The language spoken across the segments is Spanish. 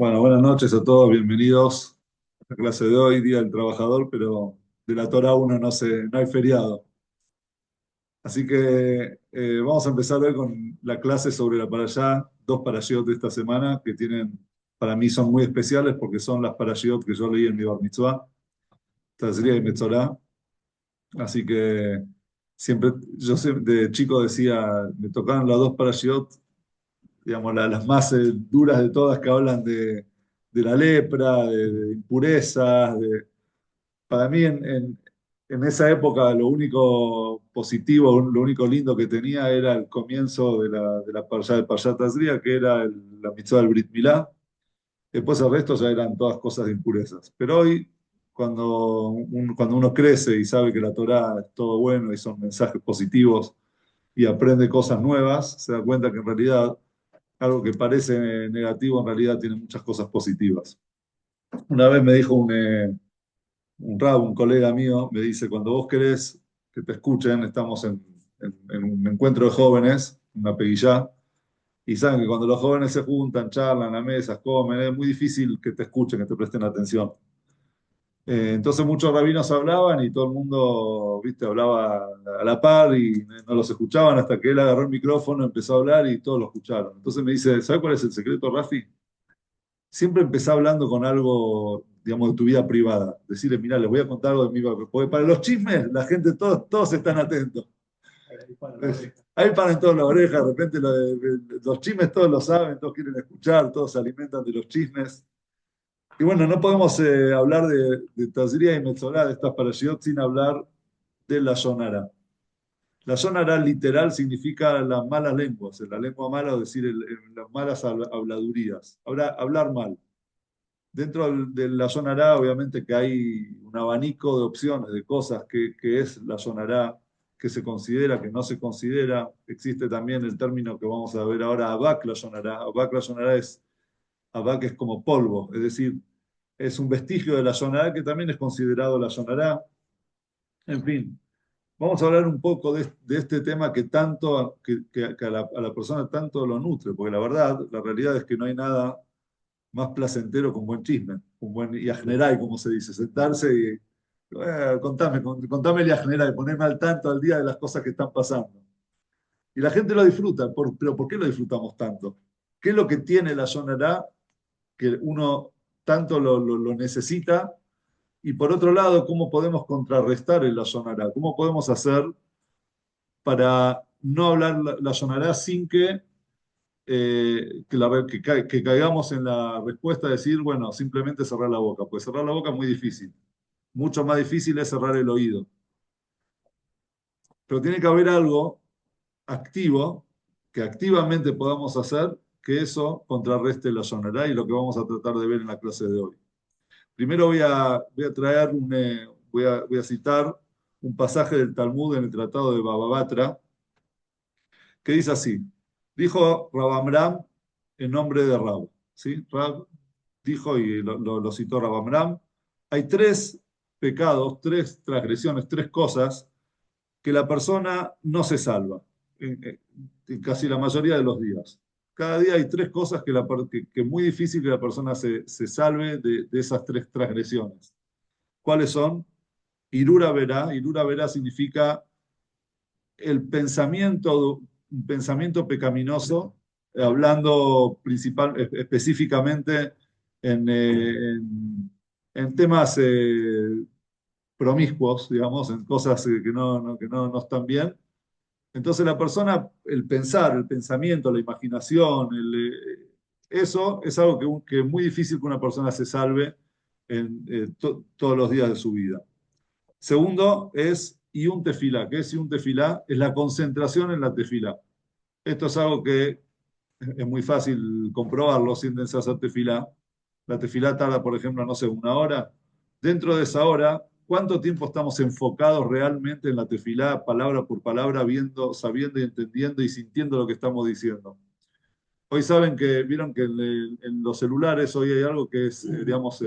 Bueno, buenas noches a todos, bienvenidos a la clase de hoy, Día del Trabajador, pero de la Torá uno no hay feriado. Así que vamos a empezar hoy con la clase sobre la parashá, dos parashiyot de esta semana que para mí son muy especiales porque son las parashiyot que yo leí en mi Bar Mitzvah, Tazria y Metzorá. Así que de chico decía, me tocaban las dos parashiyot, digamos, las más duras de todas que hablan de la lepra, de impurezas. Para mí, en esa época, lo único positivo, lo único lindo que tenía era el comienzo de la Parashá de Parashat Tazria, que era la mitzvah del Brit Milá. Después el resto ya eran todas cosas de impurezas. Pero hoy, cuando uno crece y sabe que la Torá es todo bueno y son mensajes positivos y aprende cosas nuevas, se da cuenta que en realidad algo que parece negativo en realidad tiene muchas cosas positivas. Una vez me dijo un rab, un colega mío, me dice, cuando vos querés que te escuchen, estamos en un encuentro de jóvenes, una peguillá, y saben que cuando los jóvenes se juntan, charlan a mesas, comen, es muy difícil que te escuchen, que te presten atención. Entonces muchos rabinos hablaban y todo el mundo, viste, hablaba a la par y no los escuchaban hasta que él agarró el micrófono, empezó a hablar y todos lo escucharon. Entonces me dice, ¿sabes cuál es el secreto, Rafi? Siempre empecé hablando con algo, digamos, de tu vida privada. Decirle, mira, les voy a contar algo de mi vida. Porque para los chismes, la gente, todos están atentos. Ahí paran todos la oreja, de repente los chismes todos lo saben, todos quieren escuchar, todos se alimentan de los chismes. Y bueno, no podemos hablar de Tazria y Metzorá, de estas parashiyot, sin hablar de la Shonara. La Shonara literal significa las malas lenguas, la lengua mala, es decir, las malas habladurías, hablar mal. Dentro de la sonará, obviamente que hay un abanico de opciones, de cosas que es la sonará, que se considera, que no se considera. Existe también el término que vamos a ver ahora, abak la sonará. Abak es como polvo, es decir, es un vestigio de la sonará que también es considerado la sonará. En fin, vamos a hablar un poco de este tema que tanto, que a la persona tanto lo nutre, porque la verdad, la realidad es que no hay nada más placentero que un buen chisme, un buen yajnerai, como se dice, sentarse y contame el yajnerai, ponerme al tanto al día de las cosas que están pasando. Y la gente lo disfruta, pero ¿por qué lo disfrutamos tanto? ¿Qué es lo que tiene la Shonará que uno tanto lo necesita? Y por otro lado, ¿cómo podemos contrarrestar el la Shonará? ¿Cómo podemos hacer para no hablar la Shonará sin que caigamos en la respuesta de decir, bueno, simplemente cerrar la boca? Pues cerrar la boca es muy difícil. Mucho más difícil es cerrar el oído. Pero tiene que haber algo activo que activamente podamos hacer que eso contrarreste la sonará y lo que vamos a tratar de ver en la clase de hoy. Primero voy a traer voy a citar un pasaje del Talmud en el Tratado de Baba Batra que dice así: dijo Rabamram en nombre de Rab, ¿sí? Rab dijo, y lo citó Rabamram, hay tres pecados, tres transgresiones, tres cosas que la persona no se salva en casi la mayoría de los días. Cada día hay tres cosas que es muy difícil que la persona se salve de esas tres transgresiones. ¿Cuáles son? Irura verá significa un pensamiento pecaminoso, hablando específicamente en temas promiscuos, digamos, en cosas que no están bien. Entonces la persona, el pensar, el pensamiento, la imaginación, eso es algo que es muy difícil que una persona se salve todos los días de su vida. Segundo es un tefilá. ¿Qué es un tefilá? Es la concentración en la tefilá. Esto es algo que es muy fácil comprobarlo sin necesidad de hacer tefilá. La tefilá tarda, por ejemplo, no sé, una hora. Dentro de esa hora, ¿cuánto tiempo estamos enfocados realmente en la tefilá, palabra por palabra, viendo, sabiendo y entendiendo y sintiendo lo que estamos diciendo? Hoy vieron que en los celulares hoy hay algo que es, digamos,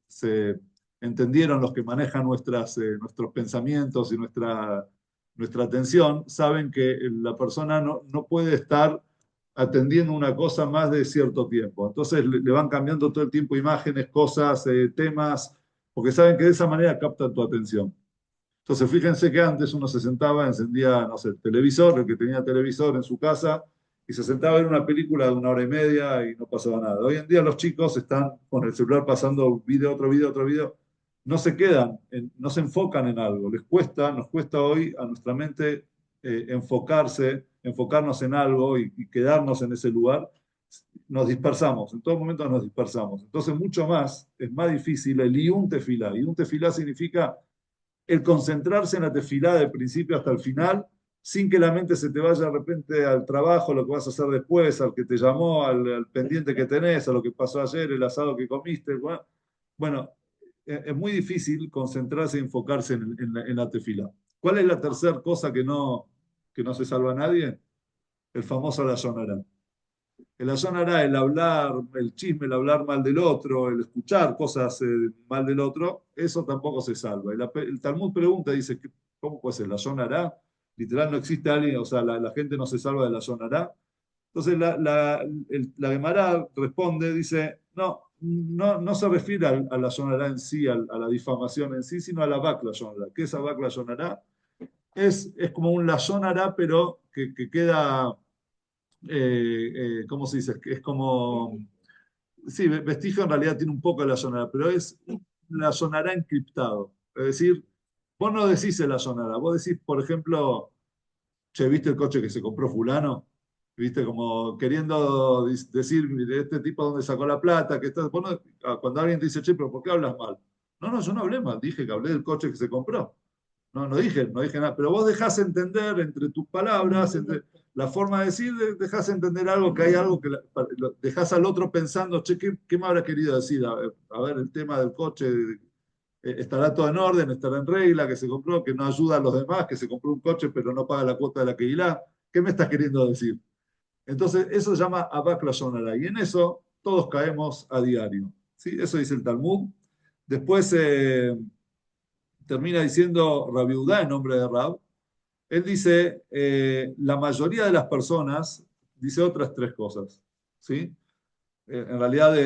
se entendieron los que manejan nuestros pensamientos y nuestra atención, saben que la persona no puede estar atendiendo una cosa más de cierto tiempo. Entonces le van cambiando todo el tiempo imágenes, cosas, temas, porque saben que de esa manera captan tu atención. Entonces, fíjense que antes uno se sentaba, encendía, no sé, el televisor, el que tenía televisor en su casa, y se sentaba a ver una película de 1 hora y media y no pasaba nada. Hoy en día los chicos están con el celular pasando video, otro video, otro video, no se quedan, no se enfocan en algo. Les cuesta, nos cuesta hoy a nuestra mente enfocarnos en algo y quedarnos en ese lugar. Nos dispersamos, en todo momento nos dispersamos. Entonces, mucho más, es más difícil el iyun tefilá. Iyun tefilá significa el concentrarse en la tefilá del principio hasta el final, sin que la mente se te vaya de repente al trabajo, lo que vas a hacer después, al que te llamó, al pendiente que tenés, a lo que pasó ayer, el asado que comiste. Bueno, es muy difícil concentrarse y enfocarse en la tefilá. ¿Cuál es la tercera cosa que no se salva a nadie? El famoso la sonará. El ayonará, el hablar, el chisme, el hablar mal del otro, el escuchar cosas mal del otro, eso tampoco se salva. El Talmud pregunta, dice, ¿cómo puede ser? ¿La ayonará? Literal no existe alguien, o sea, la gente no se salva de la ayonará. Entonces la Gemara responde, dice, no, no se refiere a la ayonará en sí, a la difamación en sí, sino a la bakla ayonará. ¿Qué es la bakla ayonará? Es como un la ayonará, pero que queda ¿cómo se dice? Es como, sí, vestigio en realidad tiene un poco de la sonara, pero es la sonará encriptado. Es decir, vos no decís la sonará, vos decís, por ejemplo, che, ¿viste el coche que se compró fulano? ¿Viste? Como queriendo decir, de este tipo dónde sacó la plata, que está, cuando alguien te dice, che, pero ¿por qué hablas mal? No, no, yo no hablé mal, dije que hablé del coche que se compró. No, no dije nada, pero vos dejás entender entre tus palabras, entre la forma de decir, dejás entender algo, que hay algo que dejás al otro pensando, che, ¿qué me habrá querido decir? A ver, el tema del coche, estará todo en orden, estará en regla, que se compró, que no ayuda a los demás, que se compró un coche pero no paga la cuota de la Keilah. ¿Qué me estás queriendo decir? Entonces, eso se llama Abak Lashon y en eso todos caemos a diario. ¿Sí? Eso dice el Talmud. Después termina diciendo Rabiudá en nombre de Rab. Él dice, la mayoría de las personas, dice otras tres cosas, ¿sí? En realidad,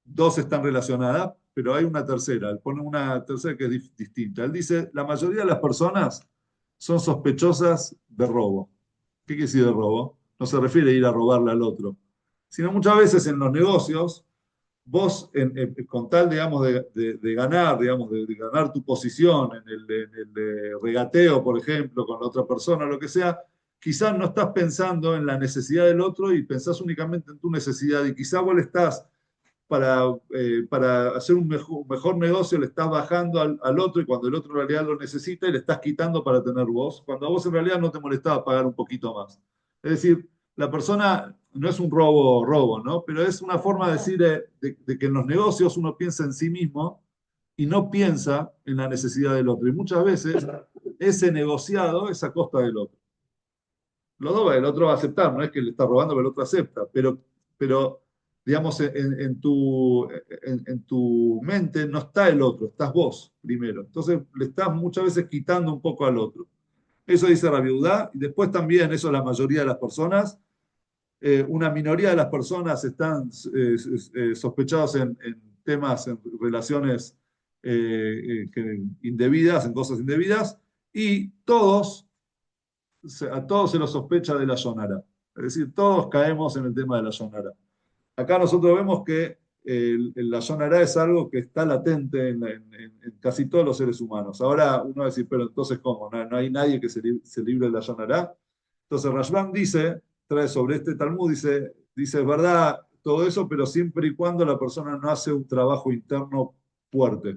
dos están relacionadas, pero hay una tercera. Él pone una tercera que es distinta. Él dice, la mayoría de las personas son sospechosas de robo. ¿Qué quiere decir de robo? No se refiere a ir a robarle al otro, sino muchas veces en los negocios vos, con tal, digamos, de ganar, digamos, de ganar tu posición en el regateo, por ejemplo, con la otra persona, lo que sea, quizás no estás pensando en la necesidad del otro y pensás únicamente en tu necesidad y quizás vos le estás, para hacer un mejor negocio, le estás bajando al otro y cuando el otro en realidad lo necesita y le estás quitando para tener vos, cuando a vos en realidad no te molestaba pagar un poquito más. Es decir, la persona no es un robo, ¿no? Pero es una forma de decir de que en los negocios uno piensa en sí mismo y no piensa en la necesidad del otro. Y muchas veces ese negociado es a costa del otro. El otro va a aceptar, no es que le está robando, pero el otro acepta. Pero digamos, en tu mente no está el otro, estás vos primero. Entonces le estás muchas veces quitando un poco al otro. Eso dice Rabiudá. Y después también, eso la mayoría de las personas, una minoría de las personas están sospechados en temas, en relaciones indebidas, en cosas indebidas, y a todos se los sospecha de la sonara. Es decir, todos caemos en el tema de la sonara. Acá nosotros vemos que la sonara es algo que está latente en casi todos los seres humanos. Ahora uno va a decir, pero entonces, ¿cómo? No hay nadie que se libre de la sonara. Entonces Rashbam trae sobre este Talmud, dice, es verdad todo eso, pero siempre y cuando la persona no hace un trabajo interno fuerte.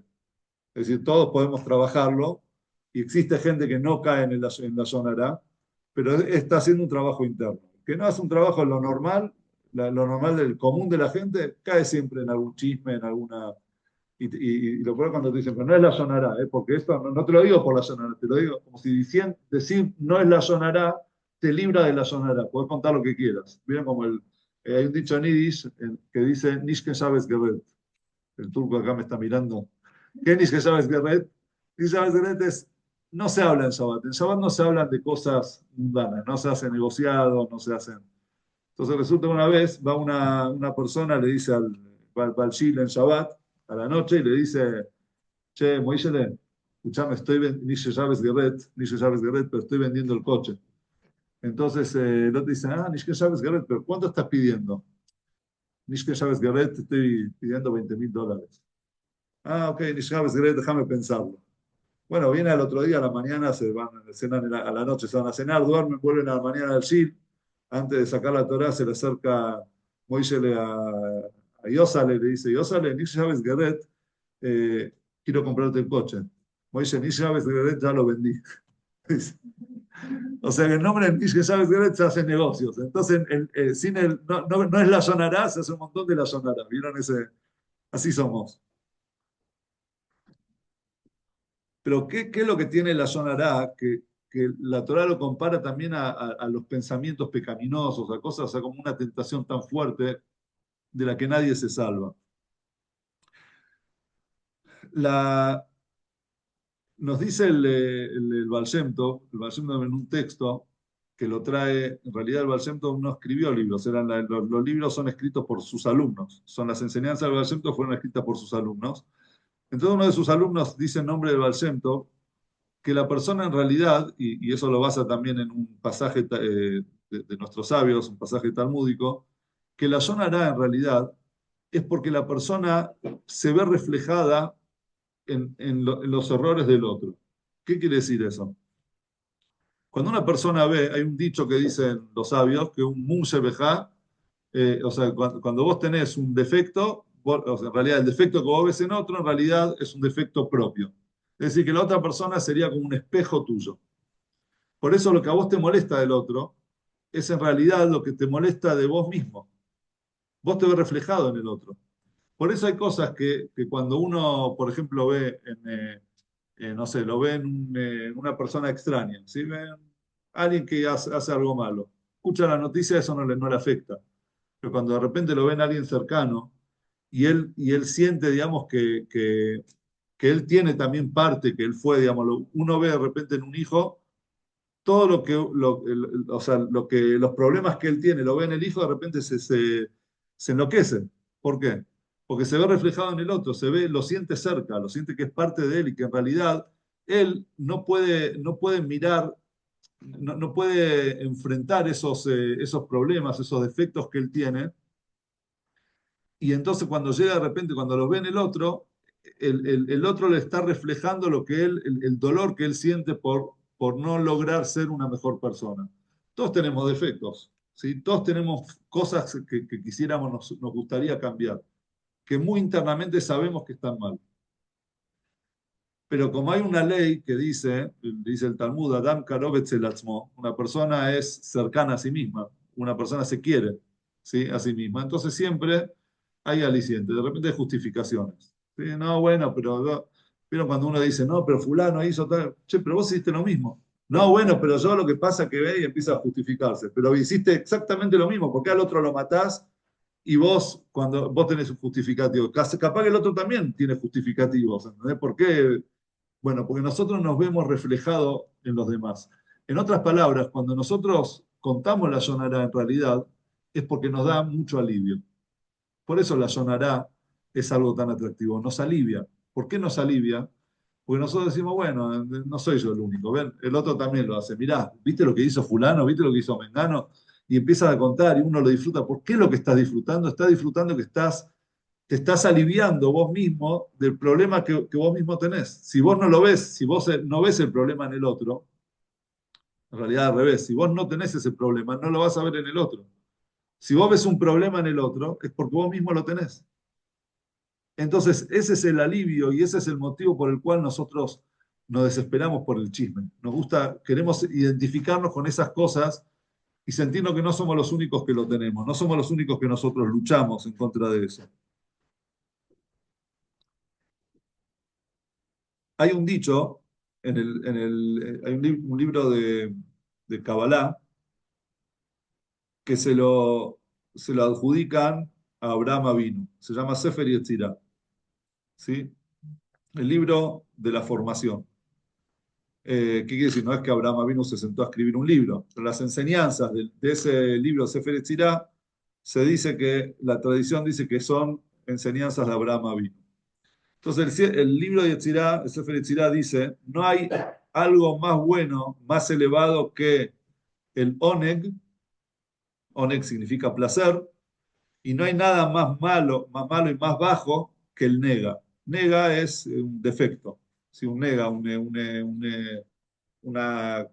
Es decir, todos podemos trabajarlo y existe gente que no cae en la sonara, pero está haciendo un trabajo interno. Que no hace un trabajo en lo normal, lo normal del común de la gente, cae siempre en algún chisme, en alguna... Y lo peor cuando te dicen, pero no es la sonará, porque esto no te lo digo por la sonará, te lo digo como si decir no es la sonará, te libra de la sonará, puedes contar lo que quieras. Miren como hay un dicho en Yiddish que dice, Nishke sabes Geret. El turco acá me está mirando. ¿Qué es Nishke sabes Geret? Nishke sabes Geret es, no se habla en Shabbat. En Shabbat no se hablan de cosas mundanas, no se hace negociados, no se hacen. Entonces resulta una vez, va una persona, le dice va al Shil en Shabbat, a la noche, y le dice, che, Moisés, escuchame, Nishe Llaves Guerret, pero estoy vendiendo el coche. Entonces el otro dice, Nishe Llaves Guerret, pero ¿cuánto estás pidiendo? Nishe Llaves Guerret, te estoy pidiendo $20.000. Ok, Nishe Llaves Guerret, déjame pensarlo. Bueno, viene al otro día, a la mañana, se van a cenar, a la noche se van a cenar, duermen, vuelven a la mañana al Shil. Antes de sacar la Torá, se le acerca Moisés a Yosale, le dice, Yosale, ni sabes Geret, quiero comprarte el coche. Moisés, ni sabes Geret, ya lo vendí. O sea que el nombre de Nish sabes Geret se hace negocios. Entonces, sin no es la sonará, se hace un montón de la sonará. ¿Vieron ese? Así somos. Pero ¿qué es lo que tiene la sonará? Que la Torah lo compara también a los pensamientos pecaminosos, a cosas, o sea, como una tentación tan fuerte de la que nadie se salva. La, nos dice el Baal Shem Tov, en un texto que lo trae, en realidad el Baal Shem Tov no escribió libros, los libros son escritos por sus alumnos, son las enseñanzas del Baal Shem Tov fueron escritas por sus alumnos. Entonces uno de sus alumnos dice en nombre del Baal Shem Tov que la persona en realidad, y eso lo basa también en un pasaje de nuestros sabios, un pasaje talmúdico, que la Shonará en realidad es porque la persona se ve reflejada en los errores del otro. ¿Qué quiere decir eso? Cuando una persona ve, hay un dicho que dicen los sabios, que un munse bejá, o sea, cuando vos tenés un defecto, o sea, en realidad el defecto que vos ves en otro, en realidad es un defecto propio. Es decir, que la otra persona sería como un espejo tuyo. Por eso lo que a vos te molesta del otro es en realidad lo que te molesta de vos mismo. Vos te ves reflejado en el otro. Por eso hay cosas que cuando uno, por ejemplo, ve no sé, lo ve en una persona extraña, ¿sí? Ven alguien que hace algo malo. Escucha la noticia, eso no le afecta. Pero cuando de repente lo ven a alguien cercano y él siente, digamos, que él tiene también parte, que él fue, digamos, uno ve de repente en un hijo todo o sea, los problemas que él tiene, lo ve en el hijo, de repente se enloquece. ¿Por qué? Porque se ve reflejado en el otro, lo siente cerca, lo siente que es parte de él y que en realidad él no puede mirar, no puede enfrentar esos problemas, esos defectos que él tiene. Y entonces cuando llega de repente, cuando los ve en el otro, el otro le está reflejando lo que el dolor que él siente por no lograr ser una mejor persona. Todos tenemos defectos, ¿sí? Todos tenemos cosas que quisiéramos, nos gustaría cambiar, que muy internamente sabemos que están mal. Pero como hay una ley que dice el Talmud, Adam Karovetz el Atzmo, una persona es cercana a sí misma, una persona se quiere, ¿sí? A sí misma. Entonces siempre hay alicientes, de repente hay justificaciones. ¿Sí? No, bueno, pero cuando uno dice, no, pero fulano hizo tal, che, pero vos hiciste lo mismo. No, bueno, pero yo lo que pasa que ve y empieza a justificarse. Pero hiciste exactamente lo mismo, porque al otro lo matás y cuando vos tenés un justificativo, capaz que el otro también tiene justificativos, ¿entendés? ¿Por qué? Bueno, porque nosotros nos vemos reflejados en los demás. En otras palabras, cuando nosotros contamos la Yonará en realidad, es porque nos da mucho alivio. Por eso la Yonará es algo tan atractivo, nos alivia. ¿Por qué nos alivia? Porque nosotros decimos, bueno, no soy yo el único, ven, el otro también lo hace. Mirá, ¿viste lo que hizo fulano? ¿Viste lo que hizo Mengano? Y empiezan a contar y uno lo disfruta. ¿Por qué lo que estás disfrutando? Estás disfrutando que te estás aliviando vos mismo del problema que vos mismo tenés. Si vos no lo ves, si vos no ves el problema en el otro, en realidad al revés, si vos no tenés ese problema, no lo vas a ver en el otro. Si vos ves un problema en el otro, es porque vos mismo lo tenés. Entonces, ese es el alivio y ese es el motivo por el cual nosotros nos desesperamos por el chisme. Nos gusta, queremos identificarnos con esas cosas y sentirnos que no somos los únicos que lo tenemos, no somos los únicos que nosotros luchamos en contra de eso. Hay un dicho, hay un libro de Kabbalah que se lo adjudican a Abraham Avinu. Se llama Sefer Yetzirah, ¿sí? El libro de la formación. ¿Qué quiere decir? No es que Abraham Avinu se sentó a escribir un libro, pero las enseñanzas de ese libro Sefer Yetzirah, se dice que, la tradición dice que son enseñanzas de Abraham Avinu. Entonces el libro de Yetzirah, el Sefer Yetzirah dice, no hay algo más bueno, más elevado que el Oneg, Oneg significa placer, y no hay nada más malo y más bajo que el nega. Nega es un defecto, ¿sí? Un nega, una,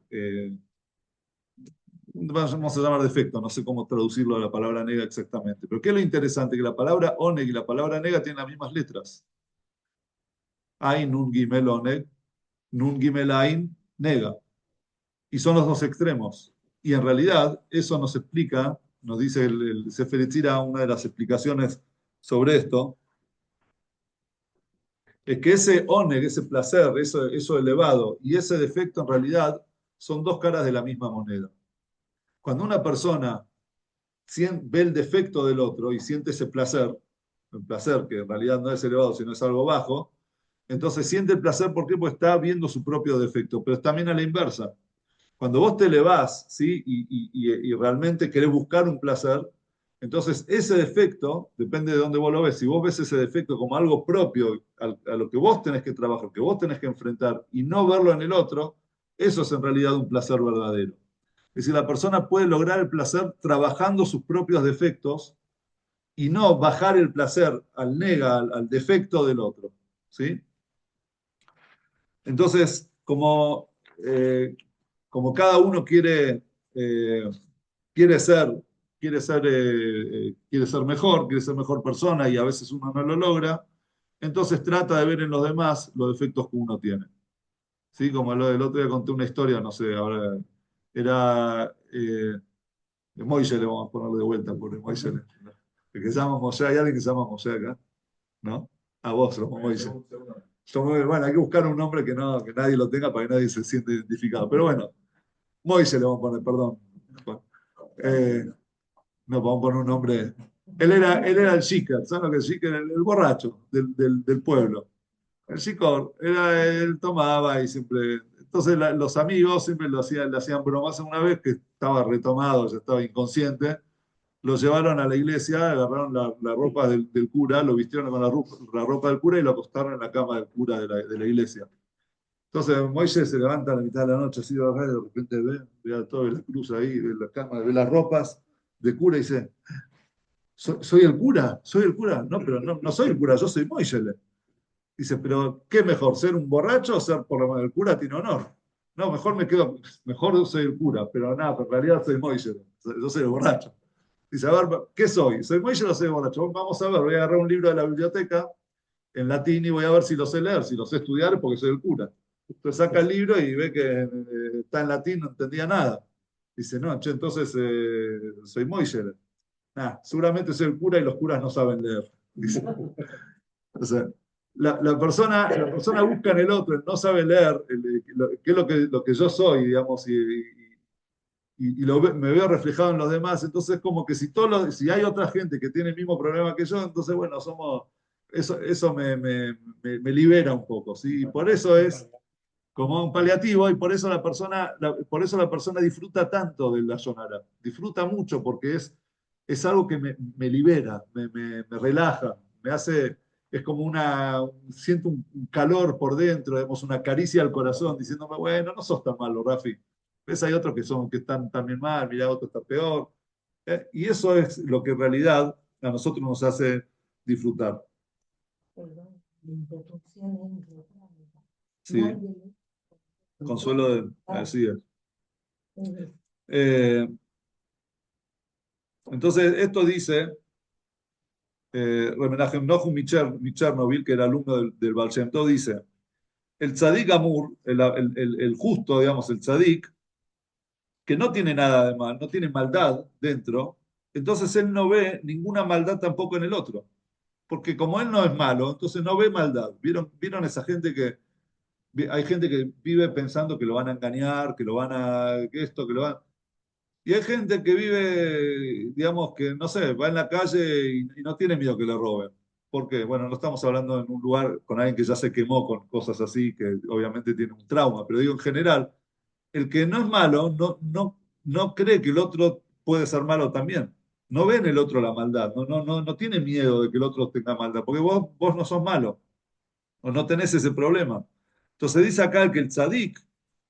vamos a llamar defecto, no sé cómo traducirlo a la palabra nega exactamente. Pero ¿qué es lo interesante? Que la palabra oneg y la palabra nega tienen las mismas letras. Ain, nun, gimel, oneg, nun, gimel, ain, nega. Y son los dos extremos. Y en realidad eso nos explica, nos dice el Sefer Yetzirah, una de las explicaciones sobre esto, es que ese oneg, ese placer, eso elevado y ese defecto en realidad son dos caras de la misma moneda. Cuando una persona ve el defecto del otro y siente ese placer, el placer que en realidad no es elevado, sino es algo bajo, entonces siente el placer, ¿por qué? Porque está viendo su propio defecto, pero también a la inversa. Cuando vos te elevás, ¿sí? Y realmente querés buscar un placer, entonces ese defecto, depende de dónde vos lo ves, si vos ves ese defecto como algo propio a lo que vos tenés que trabajar, que vos tenés que enfrentar y no verlo en el otro, eso es en realidad un placer verdadero. Es decir, la persona puede lograr el placer trabajando sus propios defectos y no bajar el placer al nega, al defecto del otro. ¿Sí? Entonces, como cada uno eh, quiere ser, quiere ser mejor, quiere ser mejor persona y a veces uno no lo logra, entonces trata de ver en los demás los defectos que uno tiene. ¿Sí? Como lo del otro día conté una historia, no sé, ahora era Moisés, le vamos a poner de vuelta, por Moisés. El que se llama Moshe, hay alguien que se llama Moshe acá, ¿no? A vos, los Moisés. Bueno, hay que buscar un nombre que nadie lo tenga para que nadie se sienta identificado. Pero bueno, Moisés le vamos a poner, perdón. Eh, no, vamos a poner un nombre. Él era el Shiker, ¿sabes lo que es Shiker? El borracho del pueblo. El Shikor, él tomaba y siempre. Entonces los amigos siempre le hacían bromas. Una vez que estaba retomado, ya estaba inconsciente, lo llevaron a la iglesia, agarraron la ropa del cura, lo vistieron con la ropa del cura y lo acostaron en la cama del cura de la iglesia. Entonces Moisés se levanta a la mitad de la noche, así de acá, y de repente ve a todo, ve la cruz ahí, ve la cama, ve las ropas de cura y dice, soy el cura, soy el cura. No, pero no soy el cura, yo soy Moisés. Dice, pero ¿qué mejor, ser un borracho o ser por lo menos el cura tiene honor? No, mejor soy el cura, pero nada, pero en realidad soy Moisés, yo soy el borracho. Dice, a ver, ¿qué soy? ¿Soy Moisés o soy borracho? Vamos a ver, voy a agarrar un libro de la biblioteca en latín y voy a ver si lo sé leer, si lo sé estudiar, porque soy el cura. Entonces saca el libro y ve que está en latín, no entendía nada. Dice, no, che, entonces soy Moisés. Nah, seguramente soy el cura y los curas no saben leer. Dice. O sea, la persona busca en el otro, no sabe leer qué es lo que yo soy, digamos, me veo reflejado en los demás. Entonces, como que si hay otra gente que tiene el mismo problema que yo, entonces, bueno, eso me libera un poco, ¿sí? Y por eso es como un paliativo y por eso la persona disfruta tanto del Dayonara. Disfruta mucho porque es algo que me libera, me relaja, es como siento un calor por dentro, digamos, una caricia al corazón, diciéndome, bueno, no sos tan malo, Rafi. ¿Ves? Hay otros que están también mal, mira, otro está peor. Y eso es lo que en realidad a nosotros nos hace disfrutar. Perdón, la interrupción es Sí, consuelo así es. Ujú. Eh, entonces, esto dice Remenajem Nohum Chernobyl, que era alumno del Baal Shem Tov, dice, el tzadik Amur, el justo, digamos, el tzadik, que no tiene nada de mal, no tiene maldad dentro, entonces él no ve ninguna maldad tampoco en el otro. Porque como él no es malo, entonces no ve maldad. ¿Vieron esa gente hay gente que vive pensando que lo van a engañar, que esto, que lo van. Y hay gente que vive, digamos, que no sé, va en la calle y no tiene miedo que le roben. ¿Por qué? Bueno, no estamos hablando en un lugar con alguien que ya se quemó con cosas así, que obviamente tiene un trauma, pero digo en general, el que no es malo no cree que el otro puede ser malo también. No ve en el otro la maldad, no tiene miedo de que el otro tenga maldad, porque vos no sos malo o no tenés ese problema. Entonces dice acá que el tzadik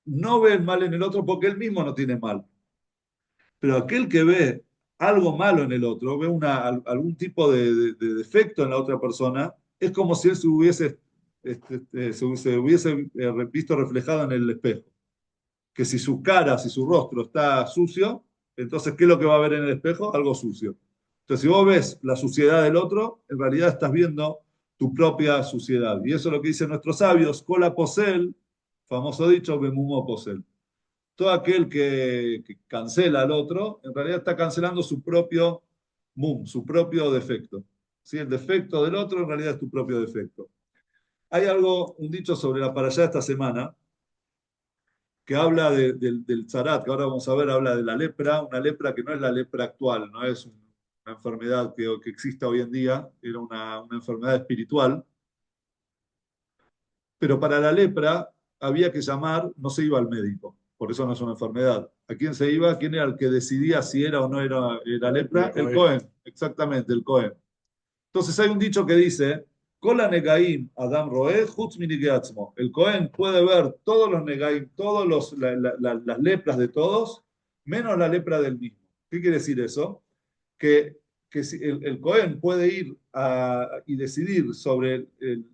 no ve el mal en el otro porque él mismo no tiene mal. Pero aquel que ve algo malo en el otro, ve algún tipo de defecto en la otra persona, es como si él se hubiese visto reflejado en el espejo. Que si su cara, si su rostro está sucio, entonces, ¿qué es lo que va a ver en el espejo? Algo sucio. Entonces, si vos ves la suciedad del otro, en realidad estás viendo tu propia suciedad. Y eso es lo que dicen nuestros sabios, cola posel, famoso dicho, bemumo posel. Todo aquel que cancela al otro, en realidad está cancelando su propio su propio defecto. ¿Sí? El defecto del otro en realidad es tu propio defecto. Hay algo, un dicho sobre la para allá esta semana, que habla del zarat, que ahora vamos a ver, habla de la lepra, una lepra que no es la lepra actual, no es una enfermedad que existe hoy en día, era una enfermedad espiritual, pero para la lepra había que llamar, no se iba al médico, por eso no es una enfermedad. ¿A quién se iba? ¿Quién era el que decidía si era o no era lepra? El Cohen, exactamente, el Cohen. Entonces hay un dicho que dice, Kola negaim Adam Roe, Hutz minigeatzmo. El Cohen puede ver todos los negaim, las lepras de todos, menos la lepra del mismo. ¿Qué quiere decir eso? Que si el Cohen puede ir y decidir sobre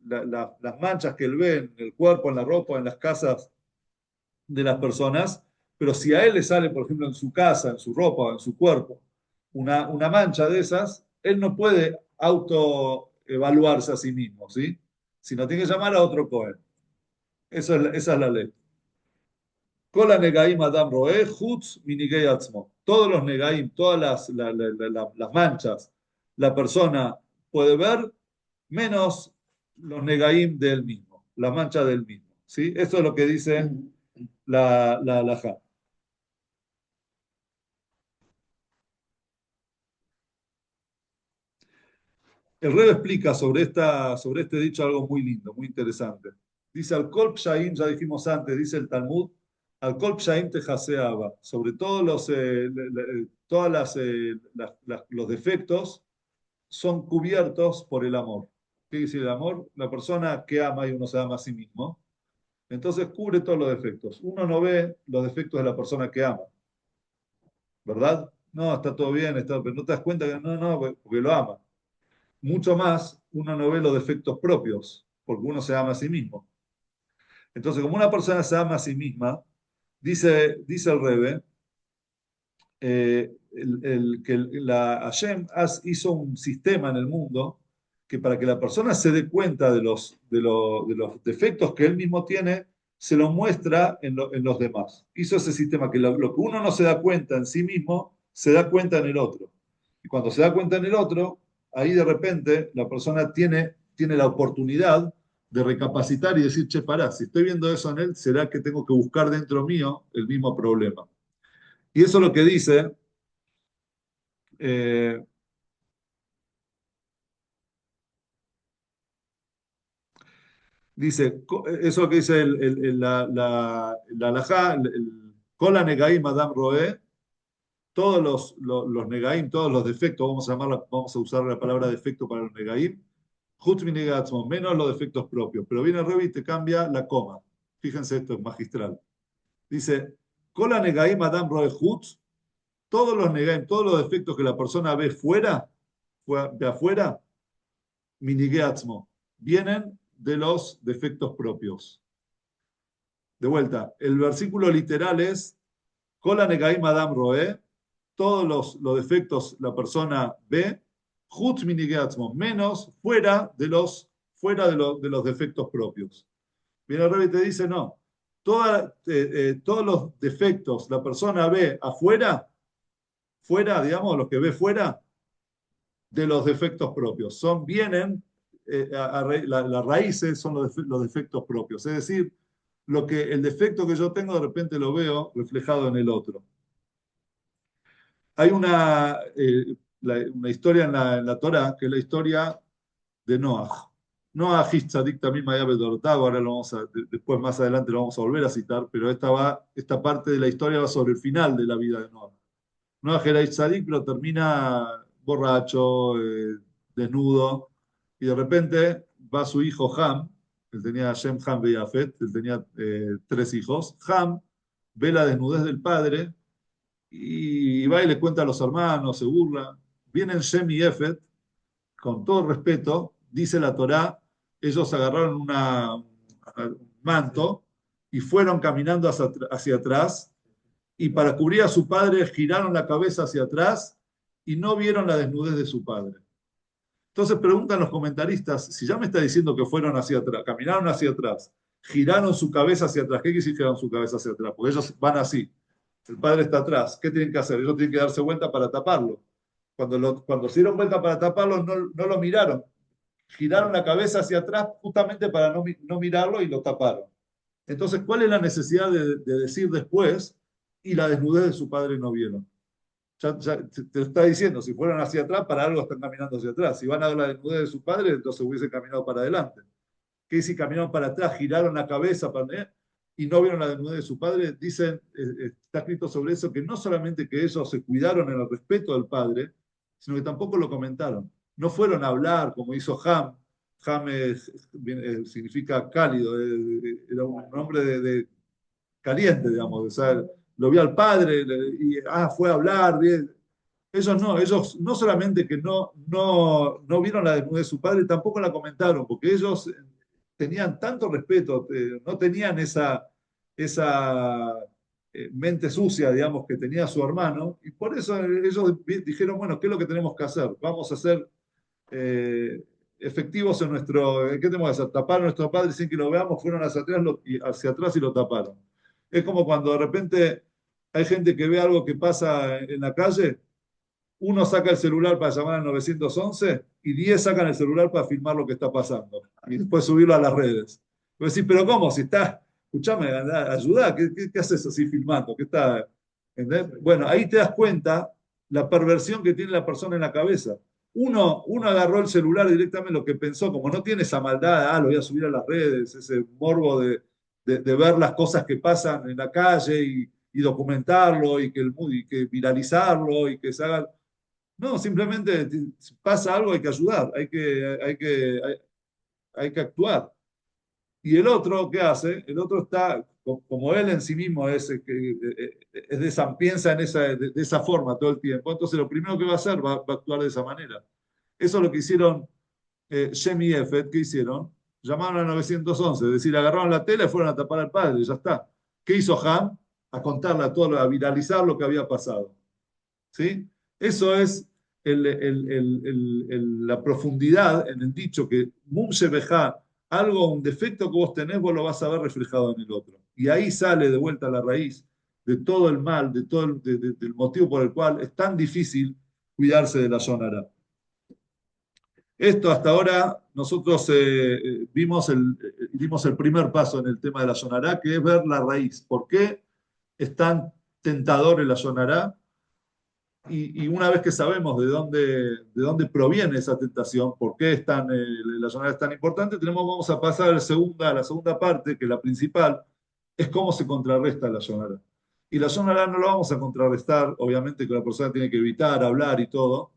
las manchas que él ve en el cuerpo, en la ropa, en las casas de las personas, pero si a él le sale, por ejemplo, en su casa, en su ropa, en su cuerpo, una mancha de esas, él no puede autoevaluarse a sí mismo, ¿sí? Sino tiene que llamar a otro Cohen. Esa es la ley. Kola negaim adam roe, hutz minigei atzmo. Todos los negaim, todas las manchas, la persona puede ver, menos los negaim del mismo, la mancha del mismo. ¿Sí? Eso es lo que dice la halajá. El Rebbe explica sobre este dicho algo muy lindo, muy interesante. Dice, al Kol Pshaim, ya dijimos antes, dice el Talmud, al Kol Pshaim te jaseaba, sobre todos todas los defectos son cubiertos por el amor. ¿Qué dice el amor? La persona que ama y uno se ama a sí mismo, entonces cubre todos los defectos. Uno no ve los defectos de la persona que ama, ¿verdad? No, está todo bien, pero no te das cuenta que no, porque lo ama. Mucho más uno no ve los defectos propios, porque uno se ama a sí mismo. Entonces, como una persona se ama a sí misma, dice el Rebe, que Hashem hizo un sistema en el mundo que para que la persona se dé cuenta de los defectos que él mismo tiene, se lo muestra en los demás. Hizo ese sistema que lo que uno no se da cuenta en sí mismo, se da cuenta en el otro. Y cuando se da cuenta en el otro, ahí de repente la persona tiene la oportunidad de recapacitar y decir, che, pará, si estoy viendo eso en él, ¿será que tengo que buscar dentro mío el mismo problema? Y eso es lo que eh, eso es lo que dice la halajá, Kola Negaim Adam Roé, todos los Negaim, todos los defectos, vamos a usar la palabra defecto para los Negaim, Chutz mi negatzmo, menos los defectos propios. Pero viene Revi y te cambia la coma. Fíjense, esto es magistral. Dice, Kola Negaim Adam Roé Chutz, todos los Negaim, todos los defectos que la persona ve de afuera, Minigeatzmo, vienen de los defectos propios. De vuelta, el versículo literal es, Kola Negaim Adam Roe, todos los defectos la persona ve, Hutz Minigeatzmo, menos fuera de los defectos propios. Viene el Rebbe y te dice, no, todos los defectos la persona ve afuera, digamos, los que ve fuera, de los defectos propios. Vienen, las raíces son los defectos propios. Es decir, el defecto que yo tengo de repente lo veo reflejado en el otro. Hay una historia en la Torá, que es la historia de Noaj. Noaj Ish Tzadik también Maya Bedortago, ahora lo vamos a, después más adelante lo vamos a volver a citar, pero esta parte de la historia va sobre el final de la vida de Noaj. Noaj era Ish Tzadik, pero termina borracho, desnudo, y de repente va su hijo Ham, él tenía Shem, Ham y Yafet, él tenía tres hijos. Ham ve la desnudez del padre y va y le cuenta a los hermanos, se burla. Vienen Shem y Yafet con todo respeto, dice la Torá, ellos agarraron un manto y fueron caminando hacia atrás y para cubrir a su padre giraron la cabeza hacia atrás y no vieron la desnudez de su padre. Entonces preguntan los comentaristas, si ya me está diciendo que fueron hacia atrás, caminaron hacia atrás, giraron su cabeza hacia atrás, ¿qué quiere decir giraron su cabeza hacia atrás? Porque ellos van así, el padre está atrás, ¿qué tienen que hacer? Ellos tienen que darse vuelta para taparlo. Cuando se dieron vuelta para taparlo, no lo miraron, giraron la cabeza hacia atrás justamente para no mirarlo y lo taparon. Entonces, ¿cuál es la necesidad de decir después y la desnudez de su padre no vieron? Ya te está diciendo, si fueron hacia atrás, para algo están caminando hacia atrás. Si van a ver la desnudez de su padre, entonces hubiesen caminado para adelante. ¿Qué si caminaron para atrás, giraron la cabeza y no vieron la desnudez de su padre? Dicen, está escrito sobre eso, que no solamente que ellos se cuidaron en el respeto del padre, sino que tampoco lo comentaron. No fueron a hablar como hizo Ham. Ham significa cálido, era un hombre de caliente, digamos. O sea, lo vio al padre y fue a hablar. Bien. Ellos no solamente que no vieron la desnudez de su padre, tampoco la comentaron, porque ellos tenían tanto respeto, no tenían esa mente sucia, digamos, que tenía su hermano, y por eso ellos dijeron, bueno, ¿qué es lo que tenemos que hacer? Vamos a ser eh, efectivos en ¿qué tenemos que hacer? Tapar a nuestro padre sin que lo veamos, fueron hacia atrás y lo taparon. Es como cuando de repente hay gente que ve algo que pasa en la calle, uno saca el celular para llamar al 911 y 10 sacan el celular para filmar lo que está pasando y después subirlo a las redes. Pues decís, pero ¿cómo? Si está, escúchame, ayuda, ¿qué haces así filmando? ¿Qué está? ¿Entendés? Bueno, ahí te das cuenta la perversión que tiene la persona en la cabeza. Uno agarró el celular directamente lo que pensó, como no tiene esa maldad, lo voy a subir a las redes, ese morbo de ver las cosas que pasan en la calle y documentarlo y que viralizarlo y que se haga. No, simplemente si pasa algo, hay que ayudar, hay que actuar. Y el otro, ¿qué hace? El otro está, como él en sí mismo es piensa de esa forma todo el tiempo. Entonces, lo primero que va a hacer va a actuar de esa manera. Eso es lo que hicieron Shem y Efet. ¿Qué hicieron? Llamaron al 911, es decir, agarraron la tela y fueron a tapar al padre, y ya está. ¿Qué hizo Ham? A contarle a todos, a viralizar lo que había pasado. ¿Sí? Eso es la profundidad en el dicho que Mum Shebejá, algo, un defecto que vos tenés, vos lo vas a ver reflejado en el otro. Y ahí sale de vuelta la raíz de todo el mal, del motivo por el cual es tan difícil cuidarse de la Yonara. Esto hasta ahora nosotros dimos el primer paso en el tema de la Yonara, que es ver la raíz. ¿Por qué es tan tentador el Yonara? Y una vez que sabemos de dónde proviene esa tentación, por qué la Yonara es tan importante, vamos a pasar a la segunda parte, que la principal es cómo se contrarresta la Yonara. Y la Yonara no la vamos a contrarrestar, obviamente que la persona tiene que evitar hablar y todo,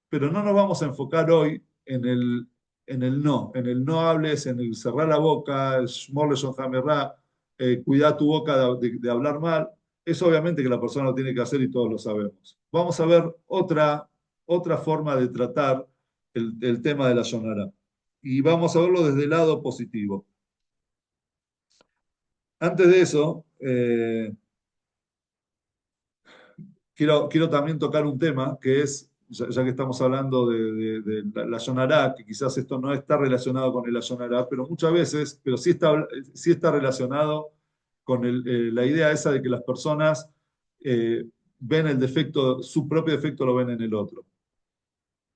pero no nos vamos a enfocar hoy en el no hables, en el cerrar la boca, Shmor Leshon Hamerá, cuidar tu boca de hablar mal. Eso obviamente que la persona lo tiene que hacer y todos lo sabemos. Vamos a ver otra forma de tratar el tema de la Yonara. Y vamos a verlo desde el lado positivo. Antes de eso, quiero también tocar un tema que es, ya que estamos hablando de la Yonará, que quizás esto no está relacionado con el Yonará, pero muchas veces, pero sí está relacionado con la idea esa de que las personas ven el defecto, su propio defecto lo ven en el otro.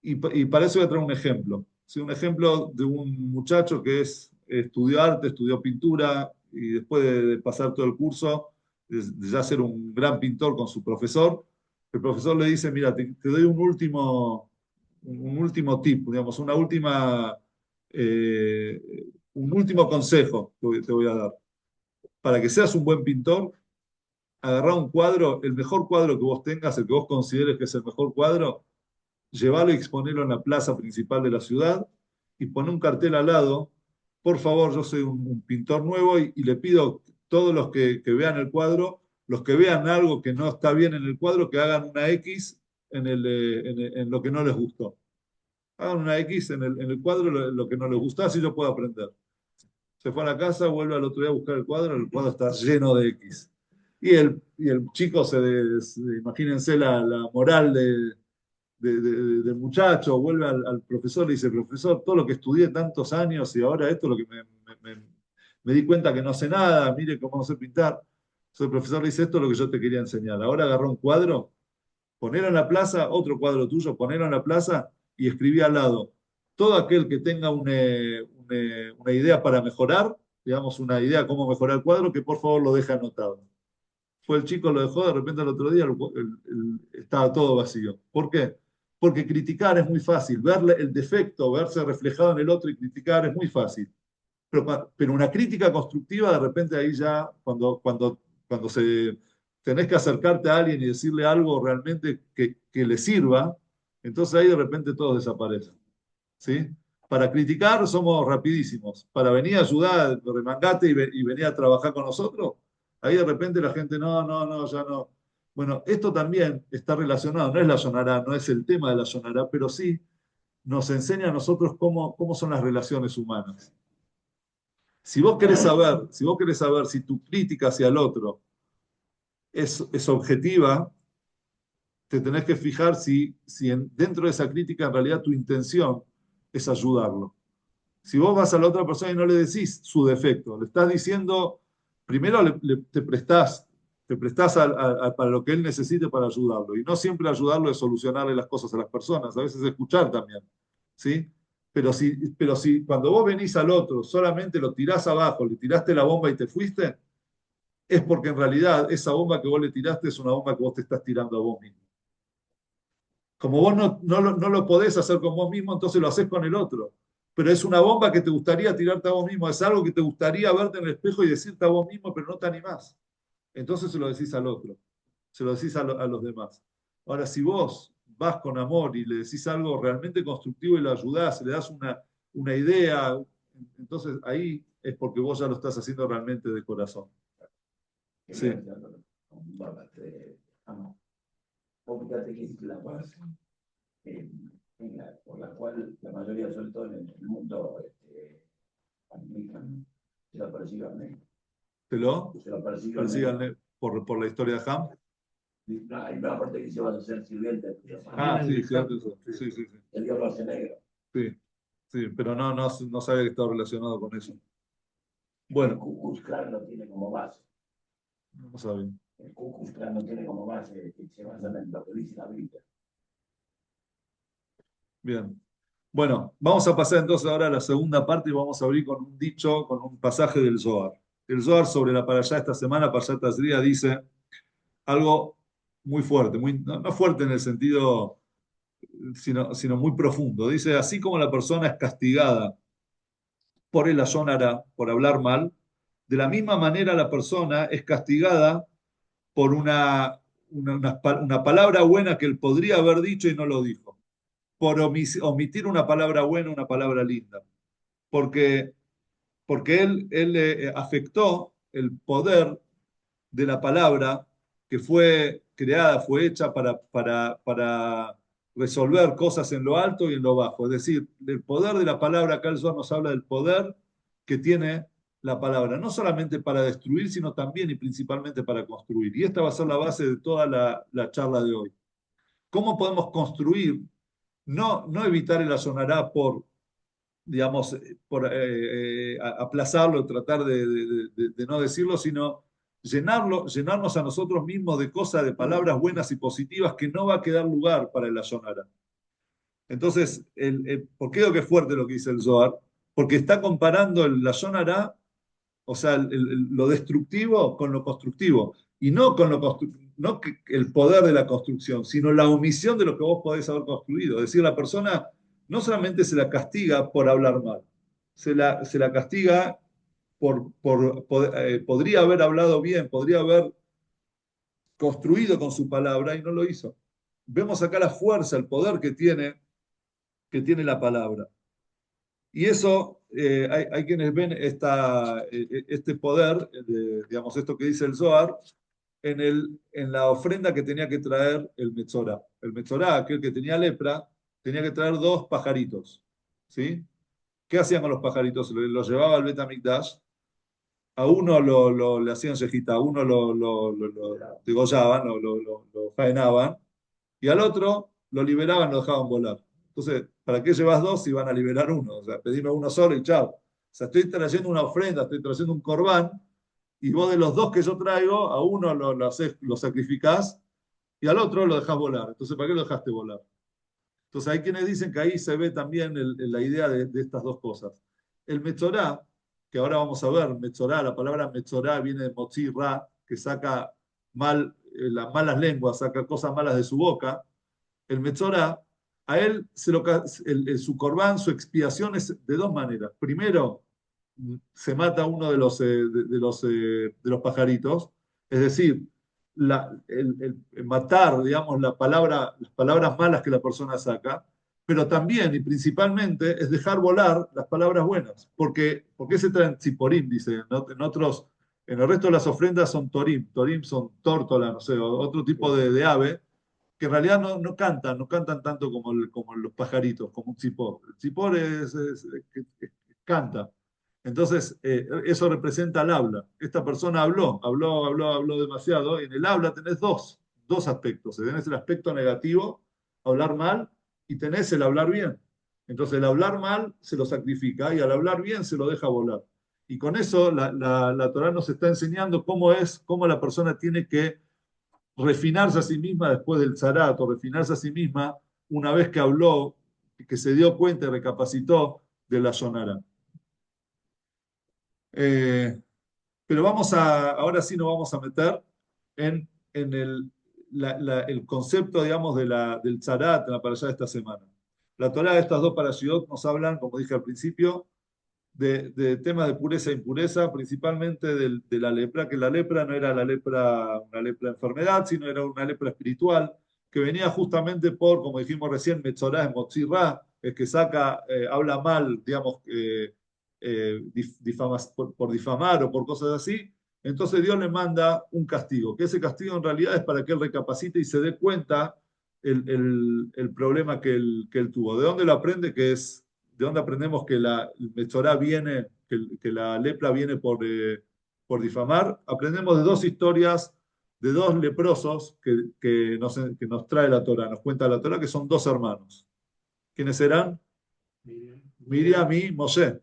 Y para eso voy a traer un ejemplo. ¿Sí? Un ejemplo de un muchacho que estudió arte, estudió pintura, y después de pasar todo el curso, de ya ser un gran pintor con su profesor, el profesor le dice, mira, te doy un último tip, digamos, una última Eh, un último consejo te voy a dar. Para que seas un buen pintor, agarrá un cuadro, el mejor cuadro que vos tengas, el que vos consideres que es el mejor cuadro, llevarlo y exponerlo en la plaza principal de la ciudad y poner un cartel al lado. Por favor, yo soy un pintor nuevo y le pido a todos los que vean el cuadro, los que vean algo que no está bien en el cuadro, que hagan una X en lo que no les gustó. Hagan una X en el cuadro lo que no les gustó, así yo puedo aprender. Se fue a la casa, vuelve al otro día a buscar el cuadro está lleno de X. Y el chico, imagínense la moral del muchacho, vuelve al profesor y dice, profesor, todo lo que estudié tantos años y ahora esto es lo que me di cuenta que no sé nada, mire cómo no sé pintar. Entonces el profesor le dice, esto es lo que yo te quería enseñar. Ahora agarró un cuadro, ponelo en la plaza, otro cuadro tuyo, ponelo en la plaza y escribí al lado. Todo aquel que tenga una idea para mejorar, digamos, una idea cómo mejorar el cuadro, que por favor lo deje anotado. Fue el chico, lo dejó, de repente el otro día estaba todo vacío. ¿Por qué? Porque criticar es muy fácil, ver el defecto, verse reflejado en el otro y criticar es muy fácil. Pero una crítica constructiva, de repente ahí ya, cuando tenés que acercarte a alguien y decirle algo realmente que le sirva, entonces ahí de repente todos desaparecen. ¿Sí? Para criticar somos rapidísimos. Para venir a ayudar, remangate y venir a trabajar con nosotros, ahí de repente la gente, no, no, no, ya no. Bueno, esto también está relacionado, no es la Sonará, no es el tema de la Sonará, pero sí nos enseña a nosotros cómo son las relaciones humanas. Si vos querés saber si tu crítica hacia el otro es objetiva, te tenés que fijar si dentro de esa crítica en realidad tu intención es ayudarlo. Si vos vas a la otra persona y no le decís su defecto, le estás diciendo, primero te prestás para lo que él necesite para ayudarlo. Y no siempre ayudarlo es solucionarle las cosas a las personas, a veces escuchar también. ¿Sí? Pero si cuando vos venís al otro solamente lo tirás abajo, le tiraste la bomba y te fuiste, es porque en realidad esa bomba que vos le tiraste es una bomba que vos te estás tirando a vos mismo. Como vos no lo podés hacer con vos mismo, entonces lo haces con el otro. Pero es una bomba que te gustaría tirarte a vos mismo, es algo que te gustaría verte en el espejo y decirte a vos mismo, pero no te animás. Entonces se lo decís al otro, se lo decís a los demás. Ahora, si vos vas con amor y le decís algo realmente constructivo y lo ayudás, le das una idea, entonces ahí es porque vos ya lo estás haciendo realmente de corazón. Sí. Vos fíjate que es la paz por la cual la mayoría, sobre todo en el mundo americano, se lo persigan, ¿Te lo se lo persigan por la historia de Ham? No, hay una parte que se van a ser sirvientes. Ah, sí, cierto eso. Sí, sí, sí. El Dios lo hace negro. Sí, sí, pero no sabía que estaba relacionado con eso. El Bueno, Ku Klux Klan lo tiene como base. no sabía. El Ku Klux Klan lo tiene como base, que se basa en lo que dice la Biblia. Bien. Bueno, vamos a pasar entonces ahora a la segunda parte y vamos a abrir con un dicho, con un pasaje del Zohar. El Zohar sobre la Parashá esta semana, Parashat Tazria, dice algo muy fuerte, no fuerte en el sentido, sino muy profundo. Dice, así como la persona es castigada por el ayonara, por hablar mal, de la misma manera la persona es castigada por una palabra buena que él podría haber dicho y no lo dijo, por omitir una palabra buena, una palabra linda, porque, porque él afectó el poder de la palabra que fue creada, fue hecha para resolver cosas en lo alto y en lo bajo. Es decir, el poder de la palabra, acá el Zohar nos habla del poder que tiene la palabra, no solamente para destruir, sino también y principalmente para construir. Y esta va a ser la base de toda la charla de hoy. ¿Cómo podemos construir? No evitar el asonará digamos, por aplazarlo, tratar de no decirlo, sino llenarnos a nosotros mismos de cosas, de palabras buenas y positivas que no va a quedar lugar para el ayonara. Entonces, ¿por qué digo que es fuerte lo que dice el Zohar? Porque está comparando el ayonara, o sea, lo destructivo con lo constructivo, y no con no el poder de la construcción, sino la omisión de lo que vos podés haber construido. Es decir, la persona no solamente se la castiga por hablar mal, se la castiga podría haber hablado bien, podría haber construido con su palabra y no lo hizo. Vemos acá la fuerza, el poder que tiene la palabra. Y eso, hay quienes ven este poder, digamos, esto que dice el Zohar, en la ofrenda que tenía que traer el Metzorá. El Metzorá, aquel que tenía lepra, tenía que traer dos pajaritos. ¿Sí? ¿Qué hacían con los pajaritos? Los llevaba al Bet HaMikdash, a uno le hacían yejita, a uno lo degollaban, lo faenaban, y al otro lo liberaban, lo dejaban volar. Entonces, ¿para qué llevas dos si van a liberar uno? O sea, pedime uno solo y chao. O sea, estoy trayendo una ofrenda, estoy trayendo un corbán, y vos de los dos que yo traigo, a uno lo sacrificás y al otro lo dejás volar. Entonces, ¿para qué lo dejaste volar? Entonces, hay quienes dicen que ahí se ve también la idea de estas dos cosas. El Metzorá, que ahora vamos a ver, Metzorá, la palabra Metzorá viene de Motzi Ra, que saca las malas lenguas, saca cosas malas de su boca. El Metzorá, a él su corbán, su expiación es de dos maneras. Primero, se mata uno de los pajaritos, es decir, el matar, digamos, las palabras malas que la persona saca, pero también y principalmente es dejar volar las palabras buenas, porque se traen tziporim, dice, en el resto de las ofrendas son torim son tórtola, no sé, otro tipo de ave, que en realidad no cantan tanto como los pajaritos, como un tzipor. El tzipor canta. Entonces, eso representa el habla. Esta persona habló demasiado, y en el habla tenés dos aspectos. Tenés el aspecto negativo, hablar mal, y tenés el hablar bien. Entonces, el hablar mal se lo sacrifica, y al hablar bien se lo deja volar. Y con eso la Torá nos está enseñando cómo la persona tiene que refinarse a sí misma después del zarat, o refinarse a sí misma una vez que habló, que se dio cuenta y recapacitó de la sonara. Eh, pero ahora sí nos vamos a meter en el concepto, digamos, del zarat en la parashá de esta semana. La Torá de estas dos parashiyot nos hablan, como dije al principio, de temas de pureza e impureza, principalmente de la lepra, que la lepra no era una lepra enfermedad, sino era una lepra espiritual, que venía justamente como dijimos recién, Metzorá es Motzirá, es que habla mal, digamos, por difamar o por cosas así. Entonces Dios le manda un castigo, que ese castigo en realidad es para que él recapacite y se dé cuenta el problema que él tuvo. ¿De dónde lo aprende? ¿De dónde aprendemos que la Metzorá viene, que la lepra viene por difamar? Aprendemos de dos historias de dos leprosos que nos trae la Torá, nos cuenta la Torá, que son dos hermanos. ¿Quiénes eran? Miriam y Moshe.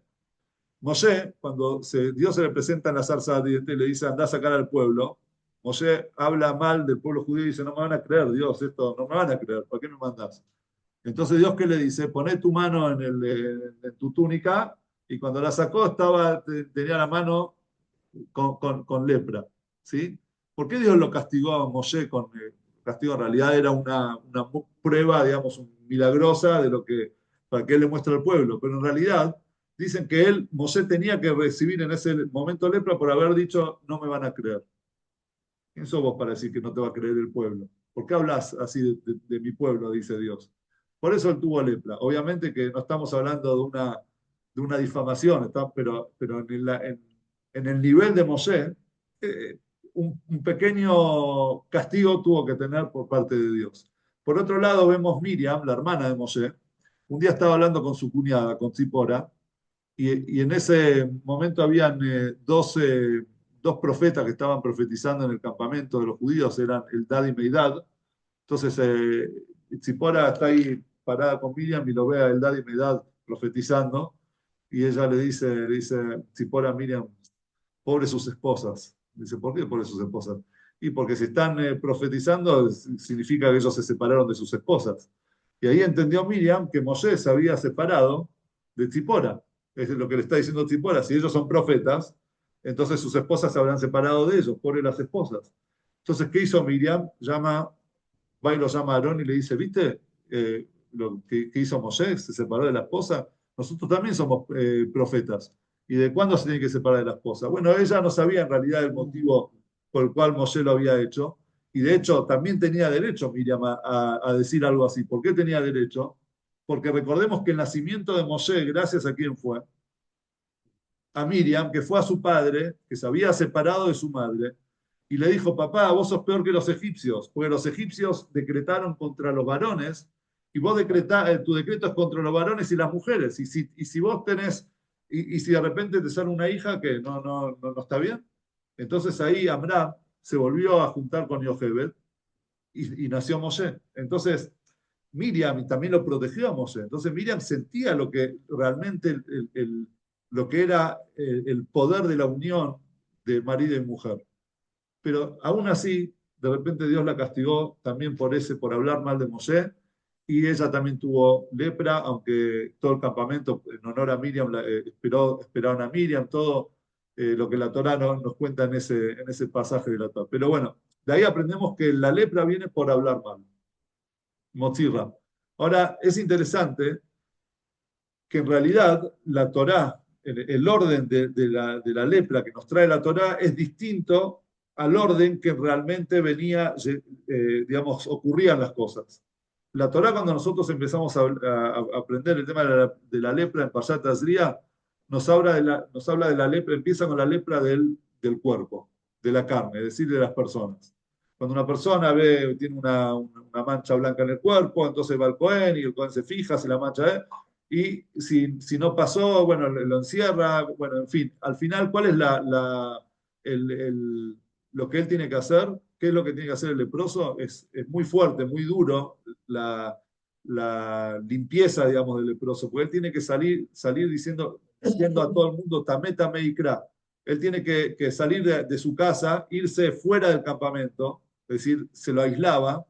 Moshe, cuando Dios se le presenta en la zarza ardiente y le dice, anda a sacar al pueblo, Moshe habla mal del pueblo judío y dice, no me van a creer, Dios, esto no me van a creer, ¿por qué me mandás? Entonces Dios, ¿qué le dice? Poné tu mano en tu túnica, y cuando la sacó tenía la mano con lepra. ¿Sí? ¿Por qué Dios lo castigó a Moshe con castigo? En realidad era una prueba, digamos, milagrosa para que él le muestre al pueblo. Pero en realidad dicen que Moshe tenía que recibir en ese momento lepra por haber dicho, no me van a creer. ¿Quién sos vos para decir que no te va a creer el pueblo? ¿Por qué hablas así de mi pueblo? Dice Dios. Por eso él tuvo lepra. Obviamente que no estamos hablando de una difamación, pero en el nivel de Moshe, un pequeño castigo tuvo que tener por parte de Dios. Por otro lado, vemos Miriam, la hermana de Moshe, un día estaba hablando con su cuñada, con Zipora, y en ese momento habían dos profetas que estaban profetizando en el campamento de los judíos, eran Eldad y Meidad. Entonces, Zipora está ahí parada con Miriam y lo ve a Eldad y Meidad profetizando, y ella le dice Zipora a Miriam, pobres sus esposas. Dice, ¿por qué pobres sus esposas? Y porque si están profetizando, significa que ellos se separaron de sus esposas. Y ahí entendió Miriam que Moshe se había separado de Zipora. Es lo que le está diciendo Zipora. Si ellos son profetas, entonces sus esposas se habrán separado de ellos, pobres las esposas. Entonces, ¿qué hizo Miriam? Va y lo llama a Aarón y le dice, ¿viste lo que hizo Moshe? Se separó de la esposa. Nosotros también somos profetas. ¿Y de cuándo se tiene que separar de la esposa? Bueno, ella no sabía en realidad el motivo por el cual Moshe lo había hecho. Y de hecho también tenía derecho Miriam a decir algo así. ¿Por qué tenía derecho? Porque recordemos que el nacimiento de Moshe, gracias a quién fue, a Miriam, que fue a su padre, que se había separado de su madre, y le dijo, papá, vos sos peor que los egipcios, porque los egipcios decretaron contra los varones, y vos decretás, tu decreto es contra los varones y las mujeres, y si vos tenés, y si de repente te sale una hija que no está bien, entonces ahí Amram se volvió a juntar con Yochebed y nació Moshe. Entonces, Miriam también lo protegió a Moshe. Entonces Miriam sentía lo que realmente lo que era el poder de la unión de marido y mujer. Pero aún así, de repente Dios la castigó también por hablar mal de Moshe, y ella también tuvo lepra, aunque todo el campamento en honor a Miriam esperaron a Miriam, todo lo que la Torá nos cuenta en ese pasaje de la Torá. Pero bueno, de ahí aprendemos que la lepra viene por hablar mal. Motzirra. Ahora, es interesante que en realidad la Torá, el orden de la lepra que nos trae la Torá es distinto al orden que realmente venía, digamos, ocurrían las cosas. La Torá, cuando nosotros empezamos a aprender el tema de la lepra en Pashat Tazria, nos habla de la lepra, empieza con la lepra del cuerpo, de la carne, es decir, de las personas. Cuando una persona tiene una mancha blanca en el cuerpo, entonces va al Cohen y el Cohen se fija si la mancha es, y si no pasó, bueno, lo encierra, bueno, en fin, al final, ¿cuál es el, el- lo que él tiene que hacer? ¿Qué es lo que tiene que hacer el leproso? Es muy fuerte, muy duro la limpieza, digamos, del leproso, porque él tiene que salir diciendo a todo el mundo, tamé, tamé y kra. Él tiene que salir de su casa, irse fuera del campamento, es decir, se lo aislaba.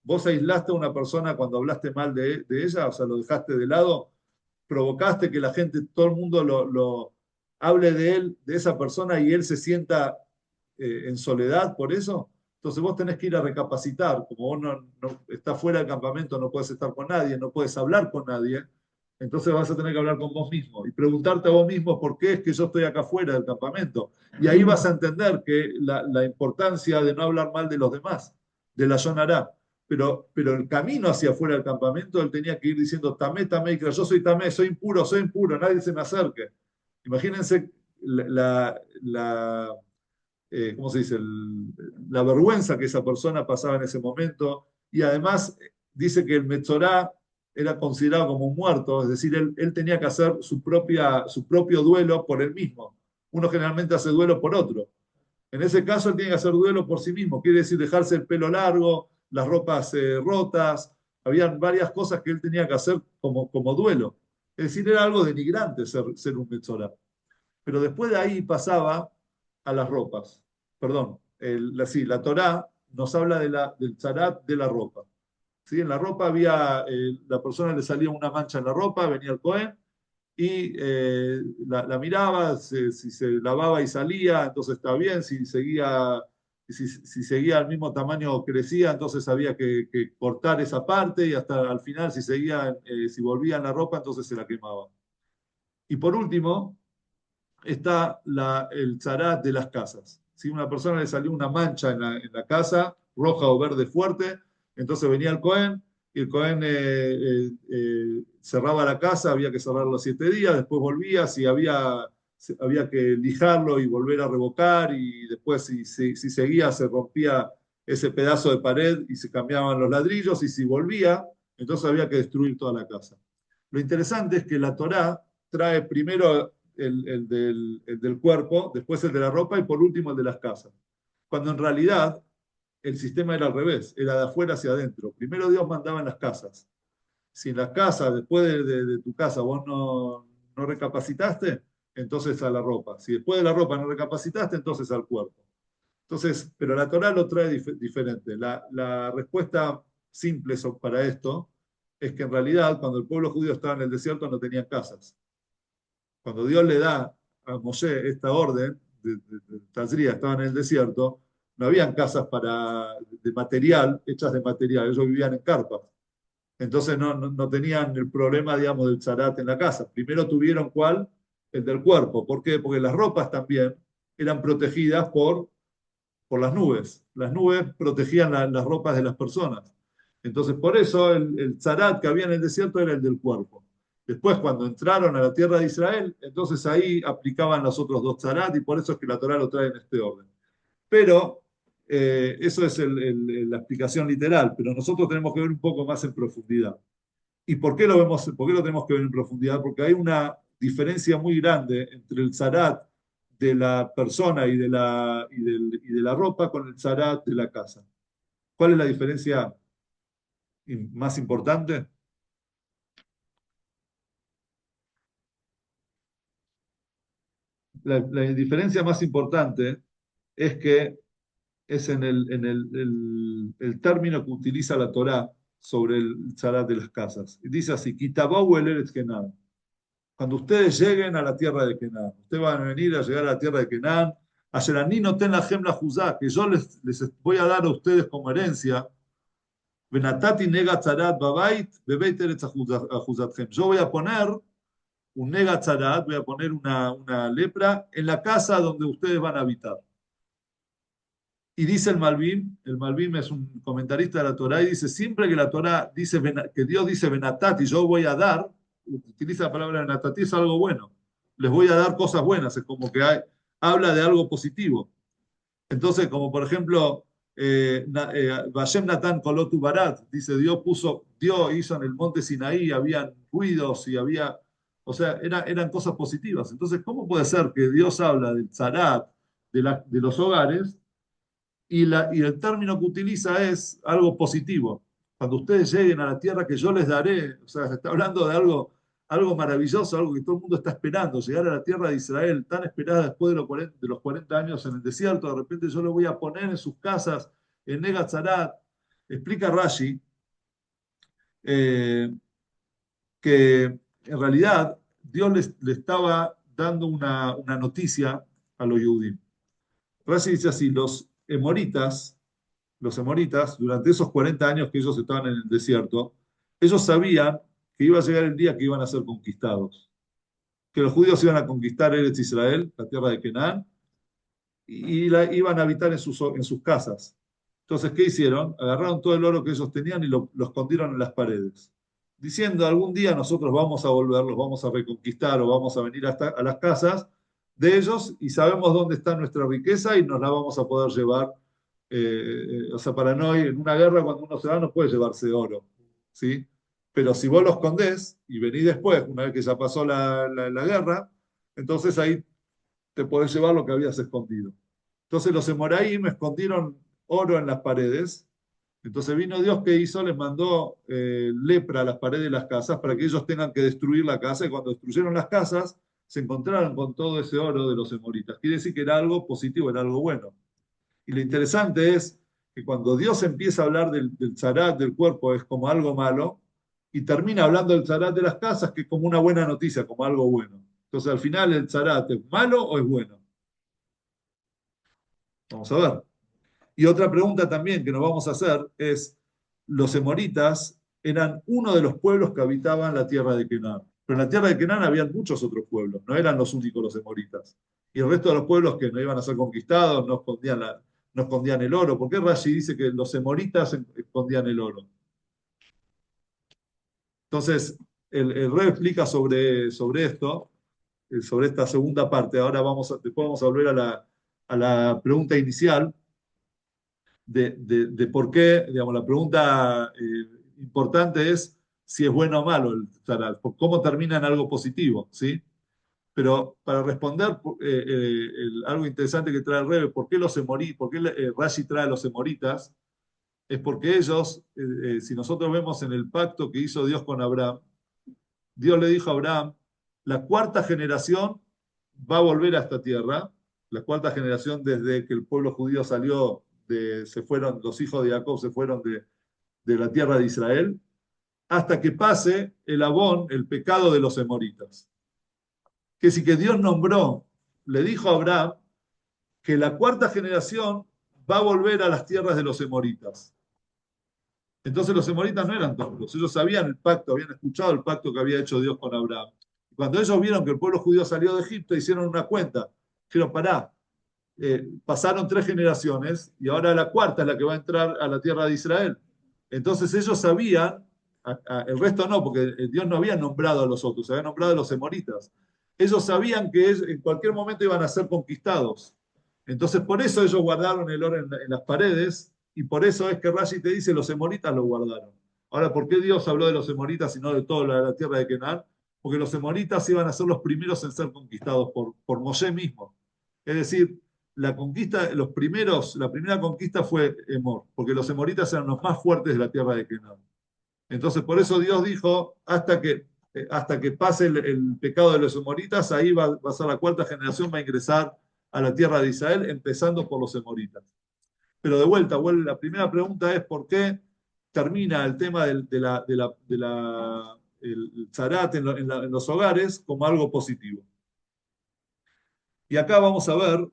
Vos aislaste a una persona cuando hablaste mal de ella, o sea, lo dejaste de lado, provocaste que la gente, todo el mundo hable de él, de esa persona, y él se sienta en soledad por eso. Entonces vos tenés que ir a recapacitar, como vos no estás fuera del campamento, no puedes estar con nadie, no puedes hablar con nadie, entonces vas a tener que hablar con vos mismo y preguntarte a vos mismo por qué es que yo estoy acá fuera del campamento. Y ahí vas a entender que la importancia de no hablar mal de los demás, de la Yonará. Pero el camino hacia afuera del campamento, él tenía que ir diciendo, tamé, tamé, yo soy impuro, nadie se me acerque. Imagínense ¿cómo se dice? La vergüenza que esa persona pasaba en ese momento. Y además dice que el Metzorá era considerado como un muerto, es decir, él tenía que hacer su propio duelo por él mismo. Uno generalmente hace duelo por otro. En ese caso, él tiene que hacer duelo por sí mismo, quiere decir dejarse el pelo largo, las ropas rotas, habían varias cosas que él tenía que hacer como duelo. Es decir, era algo denigrante ser un Metzorá. Pero después de ahí pasaba a las ropas. Perdón, sí, la Torá nos habla del tzarat de la ropa. ¿Sí? En la ropa la persona le salía una mancha en la ropa, venía el Cohen y la miraba, si se lavaba y salía, entonces estaba bien, si seguía al mismo tamaño crecía, entonces había que cortar esa parte y hasta al final si volvía en la ropa, entonces se la quemaba. Y por último, está el zarat de las casas. Si a una persona le salió una mancha en la casa, roja o verde fuerte, entonces venía el Cohen y el Cohen cerraba la casa, había que cerrarlo los 7 días, después volvía, si había que lijarlo y volver a revocar, y después si seguía se rompía ese pedazo de pared y se cambiaban los ladrillos, y si volvía, entonces había que destruir toda la casa. Lo interesante es que la Torá trae primero el del cuerpo, después el de la ropa y por último el de las casas. Cuando en realidad el sistema era al revés, era de afuera hacia adentro. Primero Dios mandaba en las casas. Si en las casas, después de tu casa, vos no recapacitaste, entonces a la ropa. Si después de la ropa no recapacitaste, entonces al cuerpo. Entonces, pero la Torah lo trae diferente. La respuesta simple para esto es que en realidad cuando el pueblo judío estaba en el desierto no tenían casas. Cuando Dios le da a Moshe esta orden de Tazria, estaban en el desierto, no habían casas de material, hechas de material, ellos vivían en carpas. Entonces no tenían el problema, digamos, del zarat en la casa. Primero tuvieron ¿cuál? El del cuerpo. ¿Por qué? Porque las ropas también eran protegidas por las nubes. Las nubes protegían las ropas de las personas. Entonces, por eso el zarat que había en el desierto era el del cuerpo. Después, cuando entraron a la tierra de Israel, entonces ahí aplicaban los otros dos zarat y por eso es que la Torá lo trae en este orden. Pero eso es la explicación literal, pero nosotros tenemos que ver un poco más en profundidad. ¿Y por qué lo vemos, por qué lo tenemos que ver en profundidad? Porque hay una diferencia muy grande entre el zarat de la persona y de la ropa con el zarat de la casa. ¿Cuál es la diferencia más importante? La diferencia más importante es que es en el término que utiliza la Torá sobre el zarat de las casas. Y dice así, Kitabau el Eretz Kenan. Cuando ustedes lleguen a la tierra de Kenan, ustedes van a venir a llegar a la tierra de Kenan, Asheraní no ten la gemla juzá, que yo les voy a dar a ustedes como herencia, Benatati nega tzarat babait, bebeit eretz ajuzatchem. Yo voy a poner un nega tzarat, voy a poner una lepra en la casa donde ustedes van a habitar. Y dice el Malvim es un comentarista de la Torá, y dice, siempre que la Torá dice, que Dios dice Benatati, yo voy a dar, utiliza la palabra Benatati, es algo bueno. Les voy a dar cosas buenas, es como que habla de algo positivo. Entonces, como por ejemplo, Vashem Natan Kolotu Barat, dice, Dios hizo en el monte Sinaí, habían ruidos y había, o sea, eran cosas positivas. Entonces, ¿cómo puede ser que Dios habla del Zarat, de los hogares, y el término que utiliza es algo positivo? Cuando ustedes lleguen a la tierra que yo les daré, o sea, se está hablando de algo maravilloso, algo que todo el mundo está esperando, llegar a la tierra de Israel, tan esperada después de los 40 años en el desierto, de repente yo lo voy a poner en sus casas, en Negatzarat. Explica Rashi eh, que en realidad Dios le estaba dando una noticia a los judíos. Rashi dice así, los emoritas, durante esos 40 años que ellos estaban en el desierto, ellos sabían que iba a llegar el día que iban a ser conquistados, que los judíos iban a conquistar Eretz Israel, la tierra de Canaán, y iban a habitar en sus casas. Entonces, ¿qué hicieron? Agarraron todo el oro que ellos tenían y lo escondieron en las paredes, diciendo, algún día nosotros vamos a volver, los vamos a reconquistar o vamos a venir a las casas de ellos y sabemos dónde está nuestra riqueza y nos la vamos a poder llevar. O sea, para no ir en una guerra, cuando uno se va, no puede llevarse oro, ¿sí? Pero si vos lo escondés y venís después, una vez que ya pasó la guerra, entonces ahí te podés llevar lo que habías escondido. Entonces los Emoraim escondieron oro en las paredes. Entonces vino Dios, que hizo, les mandó lepra a las paredes de las casas para que ellos tengan que destruir la casa, y cuando destruyeron las casas se encontraron con todo ese oro de los emoritas. Quiere decir que era algo positivo, era algo bueno. Y lo interesante es que cuando Dios empieza a hablar del zarat del cuerpo es como algo malo, y termina hablando del zarat de las casas, que es como una buena noticia, como algo bueno. Entonces al final, ¿el zarat es malo o es bueno? Vamos a ver. Y otra pregunta también que nos vamos a hacer es, los emoritas eran uno de los pueblos que habitaban la tierra de Canaán. Pero en la tierra de Canaán habían muchos otros pueblos, no eran los únicos los emoritas. Y el resto de los pueblos que no iban a ser conquistados no escondían el oro. ¿Por qué Rashi dice que los emoritas escondían el oro? Entonces, el rey explica sobre esto, sobre esta segunda parte. Ahora después vamos a volver a la pregunta inicial de por qué, digamos, la pregunta importante es si es bueno o malo el zarat, cómo termina en algo positivo, ¿sí? Pero para responder algo interesante que trae el Rebbe, ¿por qué Rashi trae a los emoritas? Es porque ellos, si nosotros vemos en el pacto que hizo Dios con Abraham, Dios le dijo a Abraham, la cuarta generación va a volver a esta tierra, la cuarta generación desde que el pueblo judío los hijos de Jacob se fueron de la tierra de Israel, hasta que pase el Abón, el pecado de los emoritas. Que si que Dios le dijo a Abraham que la cuarta generación va a volver a las tierras de los emoritas. Entonces los emoritas no eran tontos, ellos sabían el pacto, habían escuchado el pacto que había hecho Dios con Abraham. Cuando ellos vieron que el pueblo judío salió de Egipto, hicieron una cuenta. Dijeron, pará, pasaron 3 generaciones y ahora la cuarta es la que va a entrar a la tierra de Israel. Entonces ellos sabían, el resto no, porque Dios no había nombrado a los otros, había nombrado a los emoritas. Ellos sabían que en cualquier momento iban a ser conquistados. Entonces por eso ellos guardaron el oro en las paredes y por eso es que Rashi te dice los emoritas lo guardaron. Ahora, ¿por qué Dios habló de los emoritas y no de toda la tierra de Canaán? Porque los emoritas iban a ser los primeros en ser conquistados por Moshe mismo. Es decir, la primera conquista fue Emor, porque los emoritas eran los más fuertes de la tierra de Canaán. Entonces, por eso Dios dijo, hasta que pase el pecado de los emoritas, ahí va a ser la cuarta generación, va a ingresar a la tierra de Israel, empezando por los emoritas. Pero de vuelta, la primera pregunta es ¿por qué termina el tema el zarat en los hogares como algo positivo? Y acá vamos a ver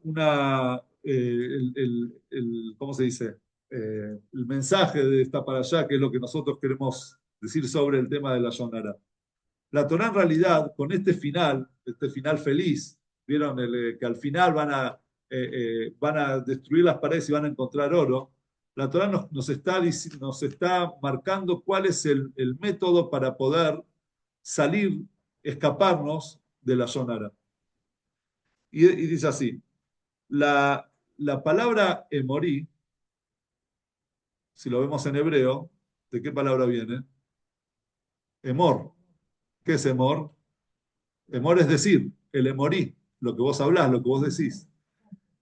¿cómo se dice? El mensaje de esta para allá, que es lo que nosotros queremos decir sobre el tema de la Yonara. La Torá en realidad, con este final feliz, vieron que al final van a destruir las paredes y van a encontrar oro. La Torá nos está marcando cuál es el método para poder salir, escaparnos de la Yonara. Y dice así, la palabra emorí, si lo vemos en hebreo, ¿de qué palabra viene? Emor. ¿Qué es emor? Emor es decir, el emorí, lo que vos hablás, lo que vos decís.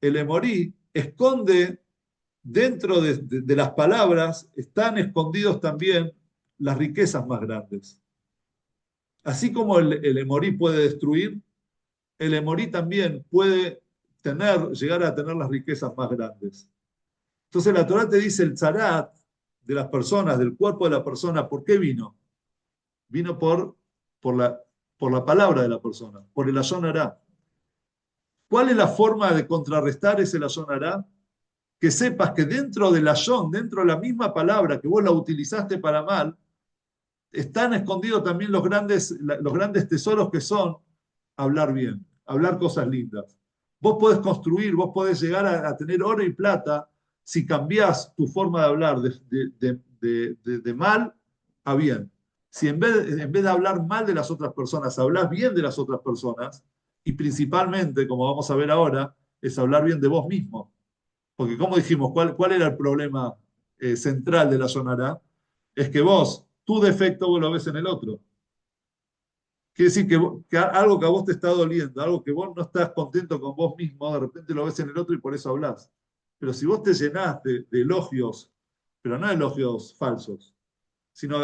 El emorí esconde dentro de las palabras, están escondidos también las riquezas más grandes. Así como el emorí puede destruir, el emorí también puede llegar a tener las riquezas más grandes. Entonces la Torá te dice el tzarat de las personas, del cuerpo de la persona, ¿por qué vino? Vino por la palabra de la persona, por el lashon hará. ¿Cuál es la forma de contrarrestar ese lashon hará? Que sepas que dentro del lashon, dentro de la misma palabra que vos la utilizaste para mal, están escondidos también los grandes tesoros que son hablar bien, hablar cosas lindas. Vos podés construir, vos podés llegar a tener oro y plata si cambiás tu forma de hablar de mal a bien. Si en vez de hablar mal de las otras personas, hablas bien de las otras personas, y principalmente, como vamos a ver ahora, es hablar bien de vos mismo. Porque como dijimos, ¿cuál era el problema central de la Yonará? Es que tu defecto vos lo ves en el otro. Quiere decir que algo que a vos te está doliendo, algo que vos no estás contento con vos mismo, de repente lo ves en el otro y por eso hablas. Pero si vos te llenás de elogios, pero no elogios falsos, sino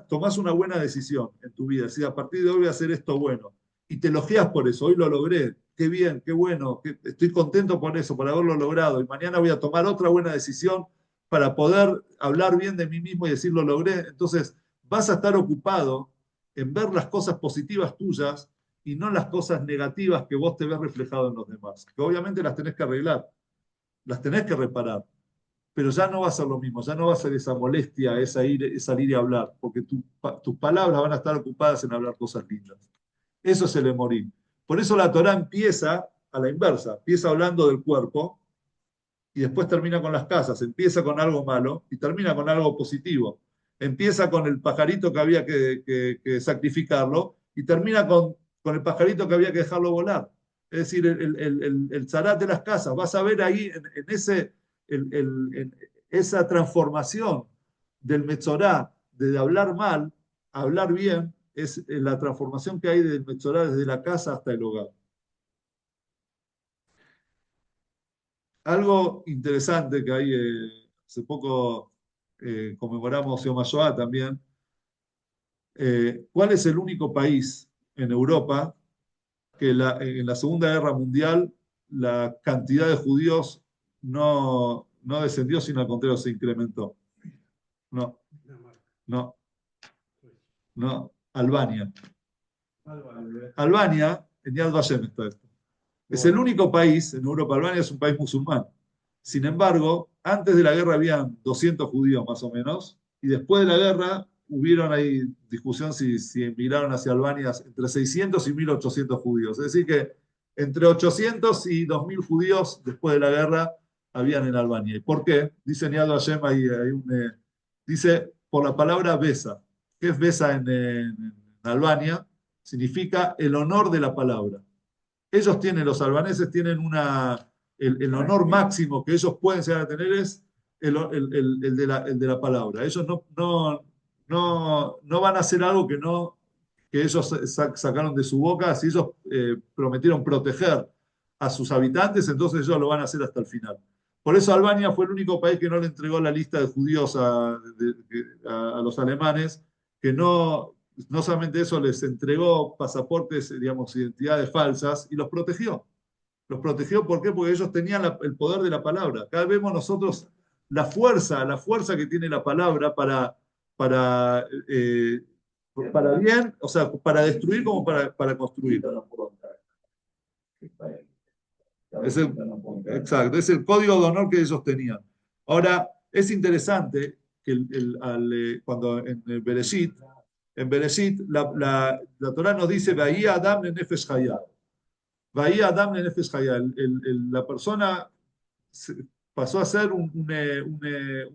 tomás una buena decisión en tu vida, decís, a partir de hoy voy a hacer esto bueno, y te elogias por eso, hoy lo logré, qué bien, qué bueno, estoy contento por eso, por haberlo logrado, y mañana voy a tomar otra buena decisión para poder hablar bien de mí mismo y decir lo logré. Entonces vas a estar ocupado en ver las cosas positivas tuyas y no las cosas negativas que vos te ves reflejado en los demás, que obviamente las tenés que arreglar, las tenés que reparar, pero ya no va a ser lo mismo, ya no va a ser esa molestia, esa ir y hablar, porque tus palabras van a estar ocupadas en hablar cosas lindas. Eso es el emorí. Por eso la Torá empieza a la inversa, empieza hablando del cuerpo y después termina con las casas, empieza con algo malo y termina con algo positivo. Empieza con el pajarito que había que sacrificarlo y termina con el pajarito que había que dejarlo volar. Es decir, el zarat de las casas. Vas a ver ahí en esa transformación del Metzorá, de hablar mal a hablar bien, es la transformación que hay del Metzorá desde la casa hasta el hogar. Algo interesante que hay, hace poco conmemoramos Yom HaShoah también. ¿Cuál es el único país en Europa que en la Segunda Guerra Mundial la cantidad de judíos no descendió, sino al contrario se incrementó? No, no, no. Albania. Albania, en Yad Vashem está esto. Es el único país en Europa. Albania es un país musulmán. Sin embargo, antes de la guerra habían 200 judíos más o menos, y después de la guerra hubieron ahí discusión si emigraron hacia Albania entre 600 y 1800 judíos. Es decir, que entre 800 y 2000 judíos después de la guerra habían en Albania. ¿Y por qué? Dice Niado Hashem, dice por la palabra Besa. ¿Qué es Besa en Albania? Significa el honor de la palabra. Ellos tienen, los albaneses tienen el honor máximo que ellos pueden llegar a tener es el de la palabra. Ellos no van a hacer algo que ellos sacaron de su boca. Si ellos prometieron proteger a sus habitantes, entonces ellos lo van a hacer hasta el final. Por eso Albania fue el único país que no le entregó la lista de judíos a los alemanes, que no solamente eso, les entregó pasaportes, digamos, identidades falsas y los protegió. Los protegió, ¿por qué? Porque ellos tenían el poder de la palabra. Cada vez vemos nosotros la fuerza que tiene la palabra para, eh, para bien, o sea, para destruir como para construir. Es el, exacto, es el código de honor que ellos tenían. Ahora, es interesante que cuando en Bereshit la Torah nos dice, Bahía Adam en Nefesh Hayah. Bahía Adam en Nefesh Hayah. La persona pasó a ser un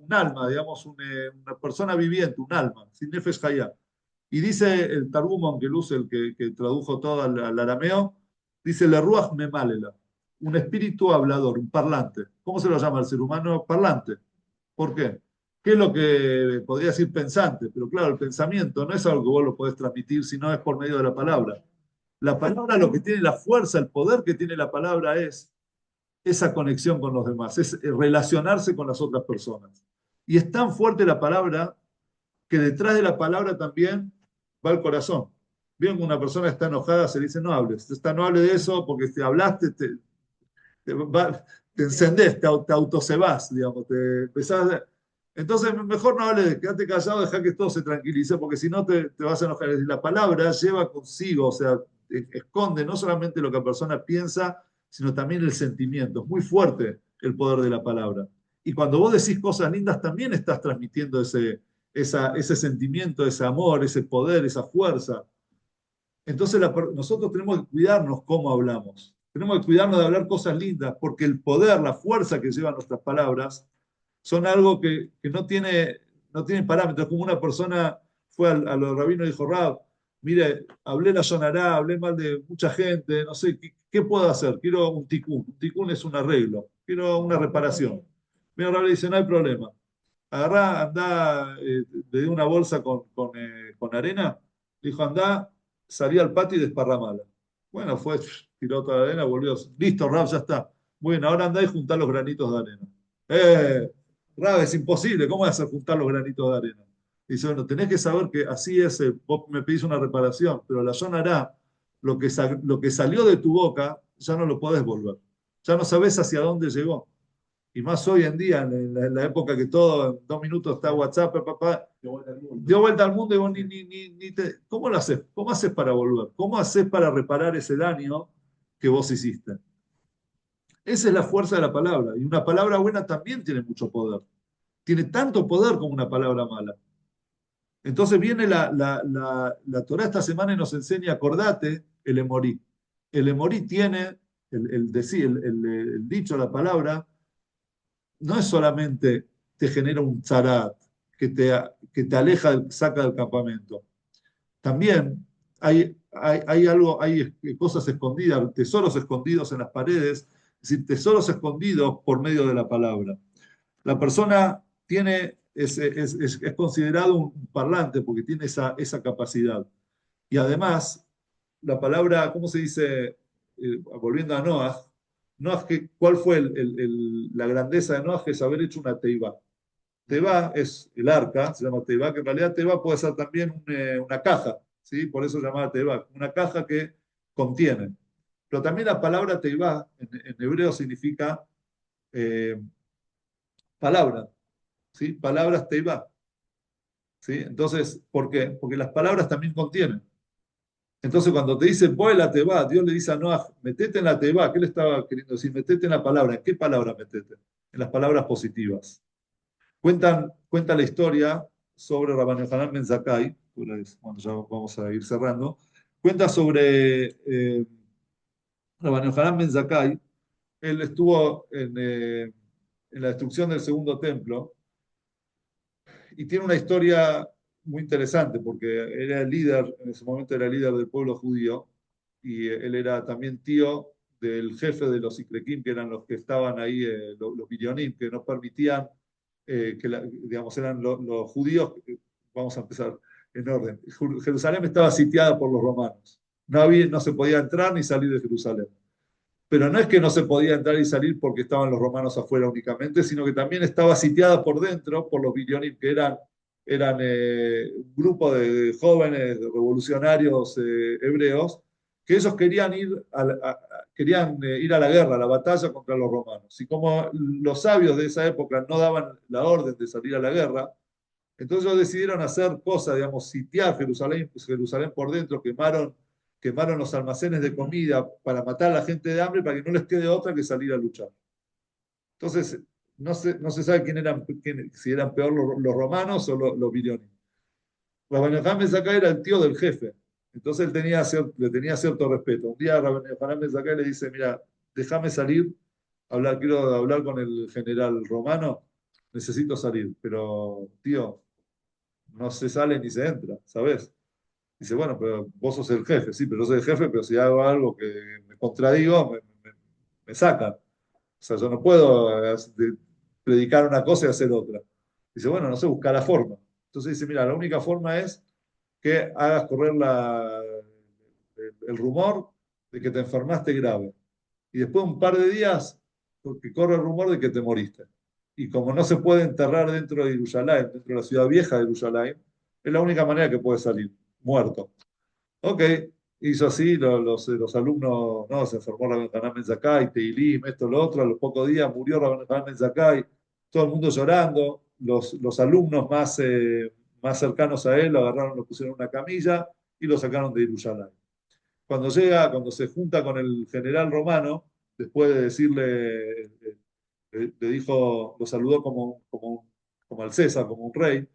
alma, digamos, una persona viviente, un alma, sin Nefesh Hayah. Y dice el Targum Onkeluz, el que tradujo todo al arameo, dice, Le Ruach Memalela, un espíritu hablador, un parlante. ¿Cómo se lo llama al ser humano? Parlante. ¿Por qué? ¿Qué es lo que podría decir pensante? Pero claro, el pensamiento no es algo que vos lo podés transmitir, sino es por medio de la palabra. La palabra, lo que tiene la fuerza, el poder que tiene la palabra es esa conexión con los demás, es relacionarse con las otras personas. Y es tan fuerte la palabra que detrás de la palabra también va el corazón. Vieron que una persona está enojada, se le dice no hables. No hables de eso porque si hablaste te encendés, te autocebás, digamos, te empezás entonces mejor no hables, quédate callado, deja que todo se tranquilice, porque si no te vas a enojar. La palabra lleva consigo, o sea, esconde no solamente lo que la persona piensa, sino también el sentimiento. Es muy fuerte el poder de la palabra. Y cuando vos decís cosas lindas, también estás transmitiendo ese sentimiento, ese amor, ese poder, esa fuerza. Entonces nosotros tenemos que cuidarnos cómo hablamos. Tenemos que cuidarnos de hablar cosas lindas, porque el poder, la fuerza que llevan nuestras palabras, son algo que no tiene parámetros. Como una persona fue a los rabinos y dijo, Rab, mire, hablé la Yonará, hablé mal de mucha gente, no sé, ¿qué puedo hacer? Quiero un tikkun. Un tikkun es un arreglo, quiero una reparación. Mira, Rab le dice, no hay problema. Agarrá, andá, le dio una bolsa con arena, dijo, andá, salí al patio y desparramala. Bueno, fue, tiró toda la arena, volvió. Listo, Rab, ya está. Bueno, ahora andá y juntá los granitos de arena. Rab, es imposible, ¿cómo vas a juntar los granitos de arena? Dice, bueno, tenés que saber que así es, vos me pedís una reparación, pero la Yonará, lo que salió de tu boca, ya no lo podés volver. Ya no sabés hacia dónde llegó. Y más hoy en día, en la época que todo en 2 minutos está WhatsApp, papá, dio vuelta al mundo y vos ¿cómo lo haces? ¿Cómo haces para volver? ¿Cómo haces para reparar ese daño que vos hiciste? Esa es la fuerza de la palabra. Y una palabra buena también tiene mucho poder. Tiene tanto poder como una palabra mala. Entonces viene la Torá esta semana y nos enseña, acordate, el emorí. El emorí tiene, el dicho, la palabra, no es solamente te genera un tzarat, que te aleja, saca del campamento. También hay algo, hay cosas escondidas, tesoros escondidos en las paredes, es decir, tesoros escondidos por medio de la palabra. La persona es considerado un parlante porque tiene esa capacidad. Y además, la palabra, ¿cómo se dice? Volviendo a Noah, ¿cuál fue la grandeza de Noah? Es haber hecho una teibá. Teibá es el arca, se llama teibá, que en realidad teibá puede ser también una caja, ¿sí? Por eso se llama teibá, una caja que contiene. Pero también la palabra teibá en hebreo significa eh, palabra, ¿sí? Palabras teibá, ¿sí? Entonces, ¿por qué? Porque las palabras también contienen. Entonces, cuando te dice voy la teba, Dios le dice a Noah, metete en la teba. ¿Qué le estaba queriendo decir? Metete en la palabra. ¿En qué palabra metete? En las palabras positivas. Cuenta la historia sobre Rabban Yohanan Ben Zakkai, bueno, ya vamos a ir cerrando, cuenta sobre Rabban Yohanan Ben Zakkai. Él estuvo en la destrucción del segundo templo y tiene una historia muy interesante porque era el líder, en ese momento era el líder del pueblo judío y él era también tío del jefe de los Ikrekim, que eran los que estaban ahí, los Birionim, que no permitían digamos, eran los judíos. Vamos a empezar en orden. Jerusalén estaba sitiada por los romanos. No se podía entrar ni salir de Jerusalén. Pero no es que no se podía entrar y salir porque estaban los romanos afuera únicamente, sino que también estaba sitiada por dentro por los Birionim, que eran un grupo de jóvenes revolucionarios hebreos, que ellos querían ir a la guerra, a la batalla contra los romanos. Y como los sabios de esa época no daban la orden de salir a la guerra, entonces ellos decidieron hacer cosas, digamos, sitiar Jerusalén por dentro, quemaron los almacenes de comida para matar a la gente de hambre, para que no les quede otra que salir a luchar. Entonces, no se sabe si eran peor los romanos o los Birionim. Rabban Yohanan Ben Zakkai era el tío del jefe, entonces le tenía cierto respeto. Un día Rabban Yohanan Ben Zakkai le dice, mira, déjame salir, quiero hablar con el general romano, necesito salir, pero tío, no se sale ni se entra, ¿sabes? Dice, bueno, pero vos sos el jefe, sí, pero yo soy el jefe, pero si hago algo que me contradigo, me sacan. O sea, yo no puedo predicar una cosa y hacer otra. Dice, bueno, no sé, buscar la forma. Entonces dice, mira, la única forma es que hagas correr el rumor de que te enfermaste grave. Y después de un par de días, que corre el rumor de que te moriste. Y como no se puede enterrar dentro de Jerusalén, dentro de la ciudad vieja de Jerusalén, es la única manera que puede salir, muerto. Ok, hizo así, los alumnos, no, se enfermó Rabban Hanan Ben Zakkai, Teilim, esto, lo otro, a los pocos días murió Rabban Hanan Ben Zakkai, todo el mundo llorando, los alumnos más cercanos a él lo agarraron, lo pusieron en una camilla y lo sacaron de Jerusalén. Cuando se junta con el general romano, después de decirle, le dijo, lo saludó como al César, como un rey,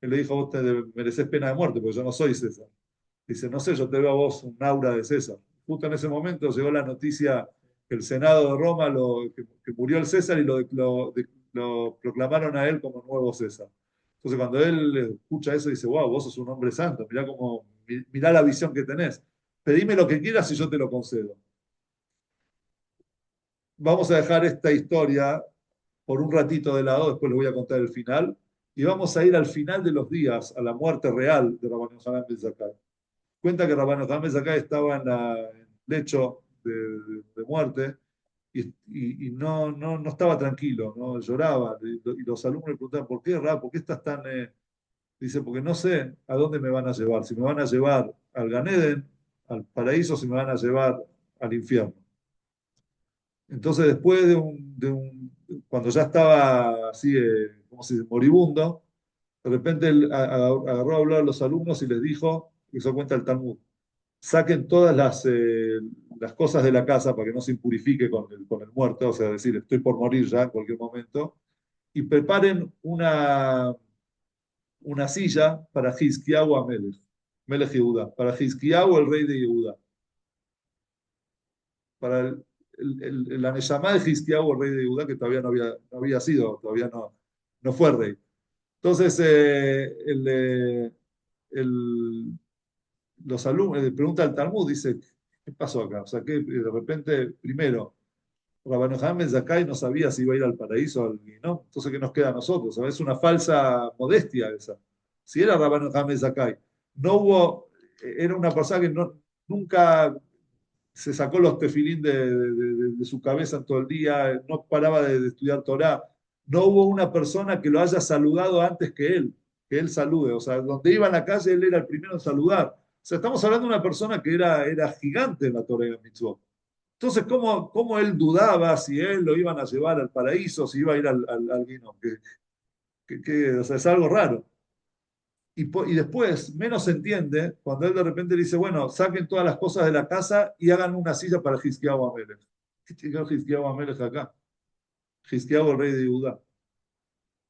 él le dijo, vos te mereces pena de muerte, porque yo no soy César. Dice, no sé, yo te veo a vos un aura de César. Justo en ese momento llegó la noticia que el Senado de Roma, que murió el César y lo proclamaron a él como nuevo César. Entonces cuando él escucha eso, dice, wow, vos sos un hombre santo, mirá la visión que tenés. Pedime lo que quieras y yo te lo concedo. Vamos a dejar esta historia por un ratito de lado, después les voy a contar el final, y vamos a ir al final de los días, a la muerte real de Rabban Yohanan Ben Zakkai. Cuenta que Rabban Yohanan Ben Zakkai estaba en el lecho de muerte y no estaba tranquilo, ¿no? Lloraba, y los alumnos le preguntaban, ¿por qué, Rab? ¿Por qué estás tan...? Dice, porque no sé a dónde me van a llevar, si me van a llevar al Gan Eden, al paraíso, si me van a llevar al infierno. Entonces, después cuando ya estaba así, como si moribundo, de repente él agarró a hablar a los alumnos y les dijo, hizo cuenta el Talmud, saquen todas las cosas de la casa para que no se impurifique con el muerto, o sea, decir, estoy por morir ya en cualquier momento, y preparen una silla para Hizkiyahu Amelech, Melech Yehuda, para Hizkiyahu, el rey de Yehuda, para la Neshama de Hizkiyahu, el rey de Yehuda, que todavía no había sido, todavía no fue rey. Entonces, los alumnos, le pregunta al Talmud, dice, ¿qué pasó acá? O sea, que de repente, primero, Rabban Yohanan Ben Zakkai no sabía si iba a ir al paraíso o al no. Entonces, ¿qué nos queda a nosotros? ¿Sabes? Es una falsa modestia esa. Si era Rabban Yohanan Ben Zakkai, era una persona que nunca se sacó los tefilín de su cabeza en todo el día, no paraba de estudiar Torah. No hubo una persona que lo haya saludado antes que él salude. O sea, donde iba en la calle, él era el primero en saludar. O sea, estamos hablando de una persona que era gigante en la Torah y en Mitzvot. Entonces, ¿cómo él dudaba si él lo iban a llevar al paraíso, si iba a ir al Guinness? O sea, es algo raro. Y después, menos se entiende cuando él de repente le dice, bueno, saquen todas las cosas de la casa y hagan una silla para Hizkiyahu Amelech. ¿Qué tiene que ver Hizkiyahu Amelech acá? Hizkiyahu, el rey de Judá.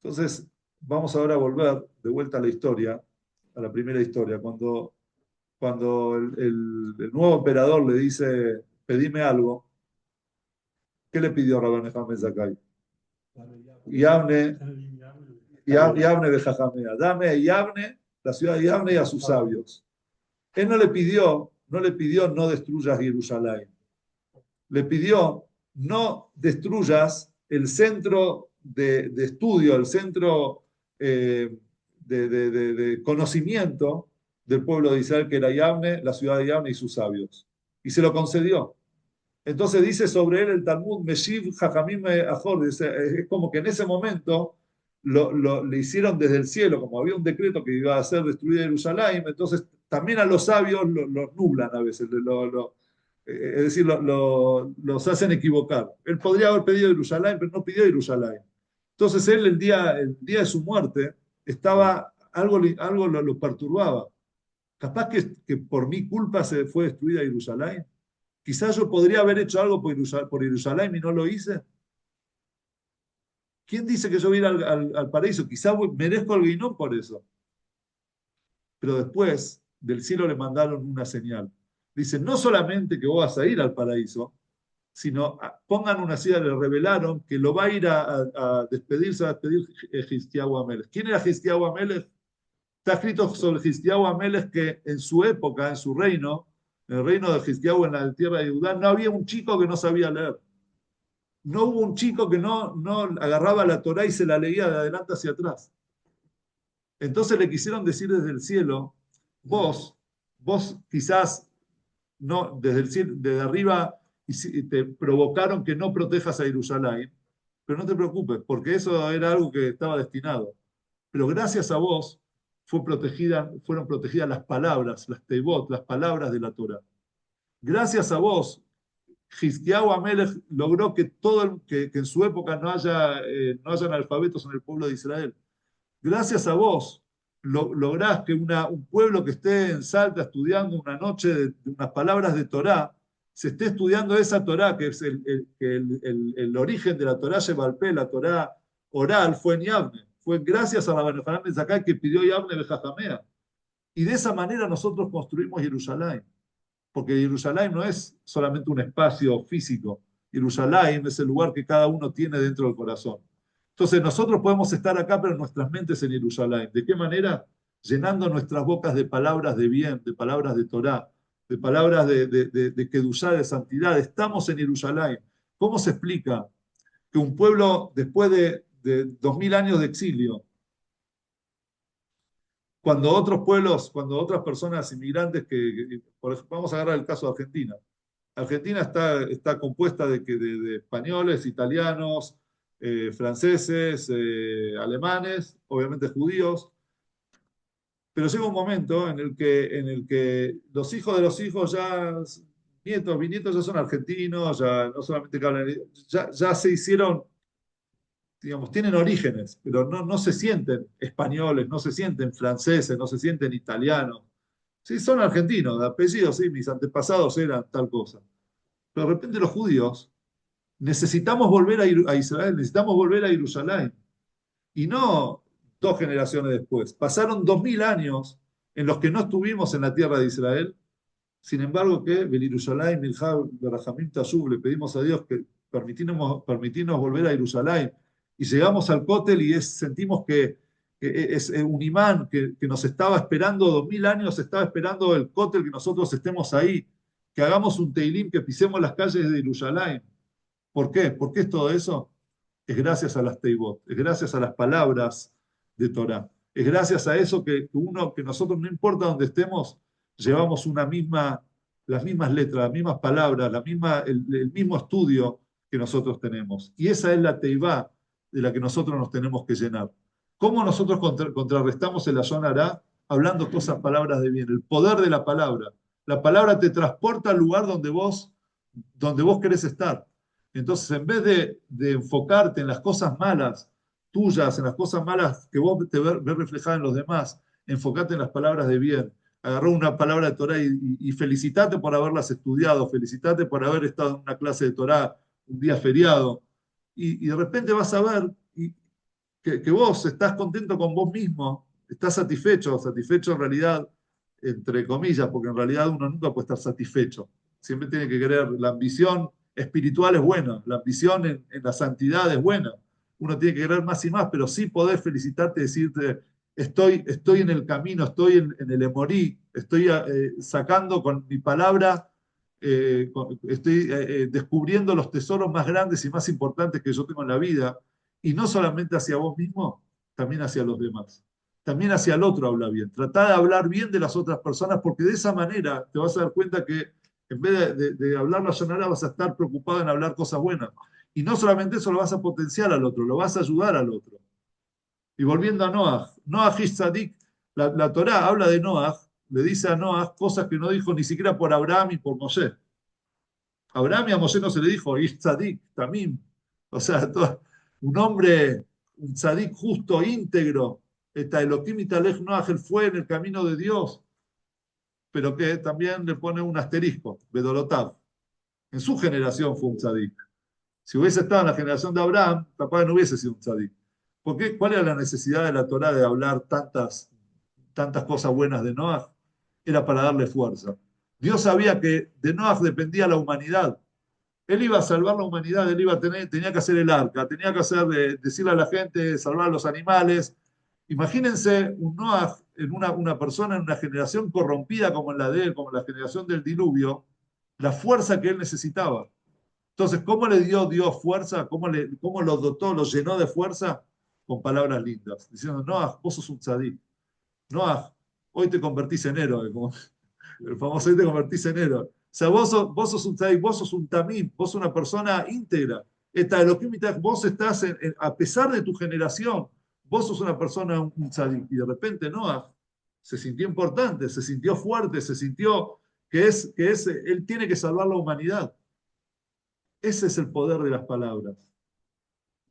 Entonces, vamos ahora a volver de vuelta a la historia, a la primera historia, cuando el nuevo emperador le dice, pedime algo, ¿qué le pidió Rabban Hamed Zakai? Yavne, Yavne de Jajamea, dame a Yavne, la ciudad de Yavne y a sus sabios. Él no le pidió no destruyas Jerusalén. Le pidió no destruyas el centro de estudio, el centro de conocimiento del pueblo de Israel, que era Yavne, la ciudad de Yavne y sus sabios. Y se lo concedió. Entonces dice sobre él el Talmud, Meshiv Jajamim Ajor, es como que en ese momento le hicieron desde el cielo, como había un decreto que iba a ser destruida Jerusalén, entonces también a los sabios los nublan a veces, es decir, los hacen equivocar. Él podría haber pedido Jerusalén, pero no pidió Jerusalén. Entonces él el día de su muerte, algo lo perturbaba. Capaz que por mi culpa se fue destruida Jerusalén. Quizás yo podría haber hecho algo por Jerusalén y no lo hice. ¿Quién dice que yo voy a ir al paraíso? Quizás merezco el guinón por eso. Pero después del cielo le mandaron una señal. Dice, no solamente que vos vas a ir al paraíso, sino pongan una silla, le revelaron que lo va a ir a despedirse, a despedir Hiskiyahu Amelech. ¿Quién era Hiskiyahu Amelech? Está escrito sobre Hiskiyahu Amelech que en su época, en su reino, en el reino de Hiskiyahu en la tierra de Judá, no había un chico que no sabía leer. No hubo un chico que no agarraba la Torá y se la leía de adelante hacia atrás. Entonces le quisieron decir desde el cielo, vos quizás no, desde el cielo, desde arriba y te provocaron que no protejas a Jerusalén, pero no te preocupes, porque eso era algo que estaba destinado. Pero gracias a vos fueron protegidas las palabras, las teibot, las palabras de la Torá. Gracias a vos, Hizkiyahu Amelech logró que en su época no haya analfabetos en el pueblo de Israel. Gracias a vos lográs que un pueblo que esté en Salta estudiando una noche de unas palabras de Torá, se esté estudiando esa Torá, que es el origen de la Torá Shebalpé, la Torá oral, fue en Yavne. Fue gracias a Rabban Yohanan ben Zakkai que pidió Yavne Bejajamea. Y de esa manera nosotros construimos Jerusalén. Porque Jerusalén no es solamente un espacio físico. Jerusalén es el lugar que cada uno tiene dentro del corazón. Entonces nosotros podemos estar acá, pero nuestras mentes en Jerusalén. ¿De qué manera? Llenando nuestras bocas de palabras de bien, de palabras de Torá, de palabras de Kedushá, de santidad. Estamos en Jerusalén. ¿Cómo se explica que un pueblo, después de 2000 años de exilio, cuando otros pueblos, cuando otras personas inmigrantes por ejemplo, vamos a agarrar el caso de Argentina. Argentina está compuesta de españoles, italianos, franceses, alemanes, obviamente judíos, pero llega un momento en el que los hijos de los hijos ya, nietos, bisnietos ya son argentinos, ya no solamente que hablan, ya se hicieron, digamos, tienen orígenes, pero no se sienten españoles, no se sienten franceses, no se sienten italianos. Sí, son argentinos, de apellido, sí, mis antepasados eran tal cosa. Pero de repente los judíos necesitamos volver a Israel, necesitamos volver a Jerusalén. Y no 2 generaciones después. Pasaron 2000 años en los que no estuvimos en la tierra de Israel. Sin embargo, que Jerusalén, le pedimos a Dios que permitirnos volver a Jerusalén. Y llegamos al Cótel y sentimos que es un imán que nos estaba esperando 2000 años, estaba esperando el Cótel, que nosotros estemos ahí, que hagamos un teilim, que pisemos las calles de Jerusalén. ¿Por qué? ¿Por qué es todo eso? Es gracias a las teibot, es gracias a las palabras de Torah. Es gracias a eso que nosotros, no importa dónde estemos, llevamos las mismas letras, las mismas palabras, el mismo estudio que nosotros tenemos. Y esa es la teibá de la que nosotros nos tenemos que llenar. ¿Cómo nosotros contrarrestamos el Lashon Hará? Hablando cosas, palabras de bien, el poder de la palabra. La palabra te transporta al lugar donde vos querés estar. Entonces, en vez de enfocarte en las cosas malas tuyas, en las cosas malas que vos te ves reflejadas en los demás, enfocate en las palabras de bien. Agarró una palabra de Torah y felicitate por haberlas estudiado, felicitate por haber estado en una clase de Torah un día feriado. Y de repente vas a ver, que vos estás contento con vos mismo, estás satisfecho, satisfecho en realidad, entre comillas, porque en realidad uno nunca puede estar satisfecho. Siempre tiene que querer, la ambición espiritual es buena, la ambición en la santidad es buena. Uno tiene que querer más y más, pero sí poder felicitarte y decirte, estoy en el camino, estoy en el emorí, estoy sacando con mi palabra, estoy descubriendo los tesoros más grandes y más importantes que yo tengo en la vida, y no solamente hacia vos mismo, también hacia los demás. También hacia el otro habla bien. Trata de hablar bien de las otras personas, porque de esa manera te vas a dar cuenta que en vez de hablar la sonora vas a estar preocupado en hablar cosas buenas. Y no solamente eso, lo vas a potenciar al otro, lo vas a ayudar al otro. Y volviendo a Noah, Noah Ish Tzadik, la Torá habla de Noah, le dice a Noah cosas que no dijo ni siquiera por Abraham y por Moshe. A Abraham y a Moshe no se le dijo Ish Tzadik, Tamim. O sea, un hombre, un tzadik justo, íntegro. Eta Elohim Italech Noah, él fue en el camino de Dios, pero que también le pone un asterisco, Bedolotav. En su generación fue un tzadik. Si hubiese estado en la generación de Abraham, capaz no hubiese sido un tzadik. ¿Por qué? ¿Cuál era la necesidad de la Torá de hablar tantas cosas buenas de Noah? Era para darle fuerza. Dios sabía que de Noah dependía la humanidad. Él iba a salvar la humanidad, él tenía que hacer el arca, tenía que decirle a la gente, salvar a los animales. Imagínense un Noah en una persona en una generación corrompida como la de él, como la generación del diluvio, la fuerza que él necesitaba. Entonces, ¿cómo le dio Dios fuerza? ¿Cómo lo dotó, lo llenó de fuerza? Con palabras lindas, diciendo, Noah, vos sos un tzadí. Noah, hoy te convertís en héroe, como el famoso hoy te convertís en héroe. O sea, vos sos un tzadik, vos sos un tamim, vos sos una persona íntegra. Vos estás, a pesar de tu generación, vos sos una persona, un tzadik. Y de repente Noah se sintió importante, se sintió fuerte, se sintió él tiene que salvar la humanidad. Ese es el poder de las palabras.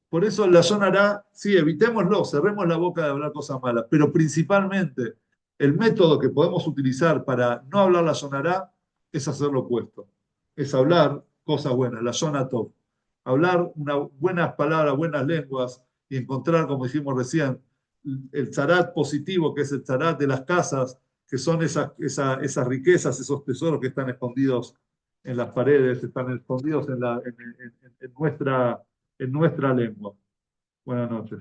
Por eso la sonará, sí, evitémoslo, cerremos la boca de hablar cosas malas, pero principalmente el método que podemos utilizar para no hablar la sonará es hacer lo opuesto, es hablar cosas buenas, la sonatov, hablar buenas palabras, buenas lenguas y encontrar, como dijimos recién, el tzarat positivo, que es el tzarat de las casas, que son esas riquezas, esos tesoros que están escondidos en las paredes, están escondidos en nuestra lengua. Buenas noches.